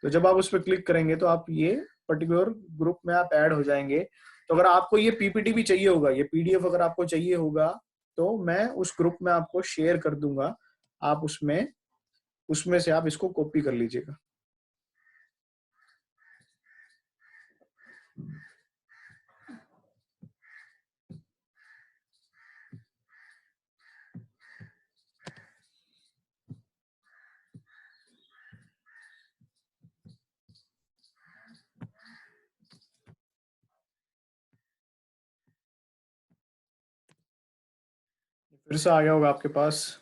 तो जब आप उस पर क्लिक करेंगे तो आप ये पर्टिकुलर ग्रुप में आप ऐड हो जाएंगे। तो अगर आपको ये पीपीटी भी चाहिए होगा, ये पीडीएफ अगर आपको चाहिए होगा, तो मैं उस ग्रुप में आपको शेयर कर दूंगा, आप उसमें से आप इसको कॉपी कर लीजिएगा। फिर से आ गया होगा आपके पास।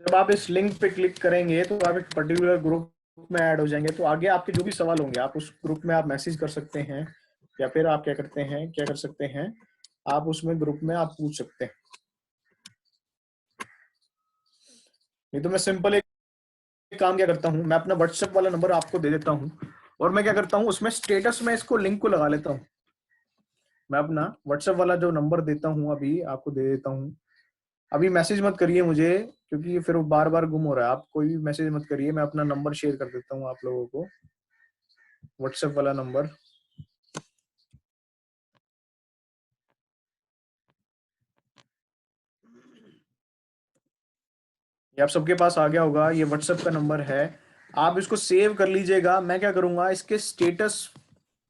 जब आप इस लिंक पे क्लिक करेंगे तो आप एक पर्टिकुलर ग्रुप में ऐड हो जाएंगे। तो आगे आपके जो भी सवाल होंगे आप उस ग्रुप में आप मैसेज कर सकते हैं, या फिर आप क्या कर सकते हैं, आप उसमें ग्रुप में आप पूछ सकते हैं। नहीं तो मैं सिंपल एक काम क्या करता हूँ, मैं अपना व्हाट्सएप वाला नंबर आपको दे देता हूँ, और मैं क्या करता हूँ उसमें स्टेटस में इसको लिंक को लगा लेता हूँ। मैं अपना व्हाट्सएप वाला जो नंबर देता हूँ अभी आपको दे देता हूँ। अभी मैसेज मत करिए मुझे, क्योंकि फिर वो बार बार गुम हो रहा है। आप कोई भी मैसेज मत करिए, मैं अपना नंबर शेयर कर देता हूँ आप लोगों को, व्हाट्सएप वाला नंबर। ये आप सबके पास आ गया होगा, ये व्हाट्सएप का नंबर है, आप इसको सेव कर लीजिएगा। मैं क्या करूंगा, इसके स्टेटस,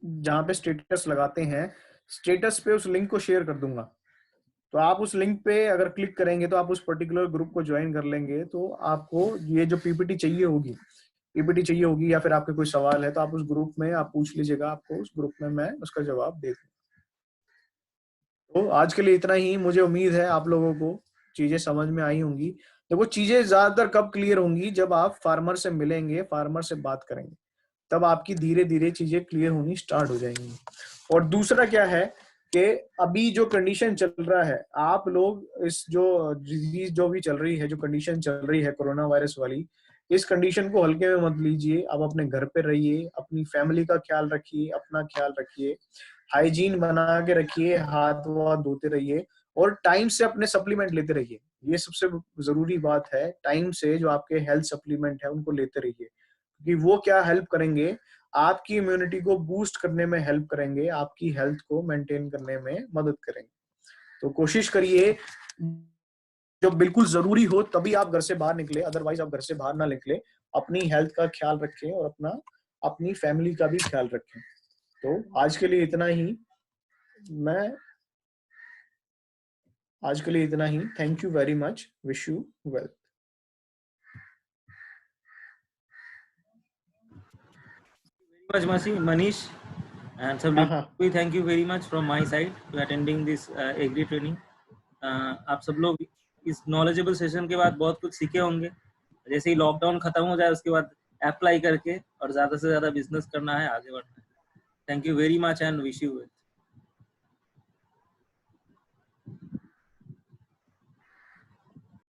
जहां पे स्टेटस लगाते हैं, स्टेटस पे उस लिंक को शेयर कर दूंगा। तो आप उस लिंक पे अगर क्लिक करेंगे तो आप उस पर्टिकुलर ग्रुप को ज्वाइन कर लेंगे। तो आपको ये जो पीपीटी चाहिए होगी या फिर आपके कोई सवाल है तो आप उस ग्रुप में आप पूछ लीजिएगा, आपको उस ग्रुप में मैं उसका जवाब दे दूंगा। तो आज के लिए इतना ही। मुझे उम्मीद है आप लोगों को चीजें समझ में आई होंगी। देखो चीजें ज्यादातर कब क्लियर होंगी, जब आप फार्मर से मिलेंगे, फार्मर से बात करेंगे, तब आपकी धीरे धीरे चीजें क्लियर होनी स्टार्ट हो जाएंगी। और दूसरा क्या है कि अभी जो कंडीशन चल रहा है, आप लोग इस जो डिजीज जो भी चल रही है, जो कंडीशन चल रही है कोरोना वायरस वाली, इस कंडीशन को हल्के में मत लीजिए। आप अपने घर पे रहिए, अपनी फैमिली का ख्याल रखिए, अपना ख्याल रखिए, हाइजीन बना के रखिए, हाथ वाथ धोते रहिए, और टाइम से अपने सप्लीमेंट लेते रहिए। ये सबसे जरूरी बात है, टाइम से जो आपके हेल्थ सप्लीमेंट है उनको लेते रहिए, क्योंकि वो क्या हेल्प करेंगे, आपकी इम्यूनिटी को बूस्ट करने में हेल्प करेंगे, आपकी हेल्थ को मेंटेन करने में मदद करेंगे। तो कोशिश करिए, जब बिल्कुल जरूरी हो तभी आप घर से बाहर निकले, अदरवाइज आप घर से बाहर ना निकले। अपनी हेल्थ का ख्याल रखें और अपनी फैमिली का भी ख्याल रखें। तो आज के लिए इतना ही। Thank you very much, wish you well. Manish, and सबको thank you very much from my side to attending this agri training. आप सब लोग इस knowledgeable session के बाद बहुत कुछ सीखे होंगे। जैसे ही लॉकडाउन खत्म हो जाए उसके बाद अप्लाई करके और ज्यादा से ज्यादा बिजनेस करना है, आगे बढ़ना है। Thank you very much and wish you well.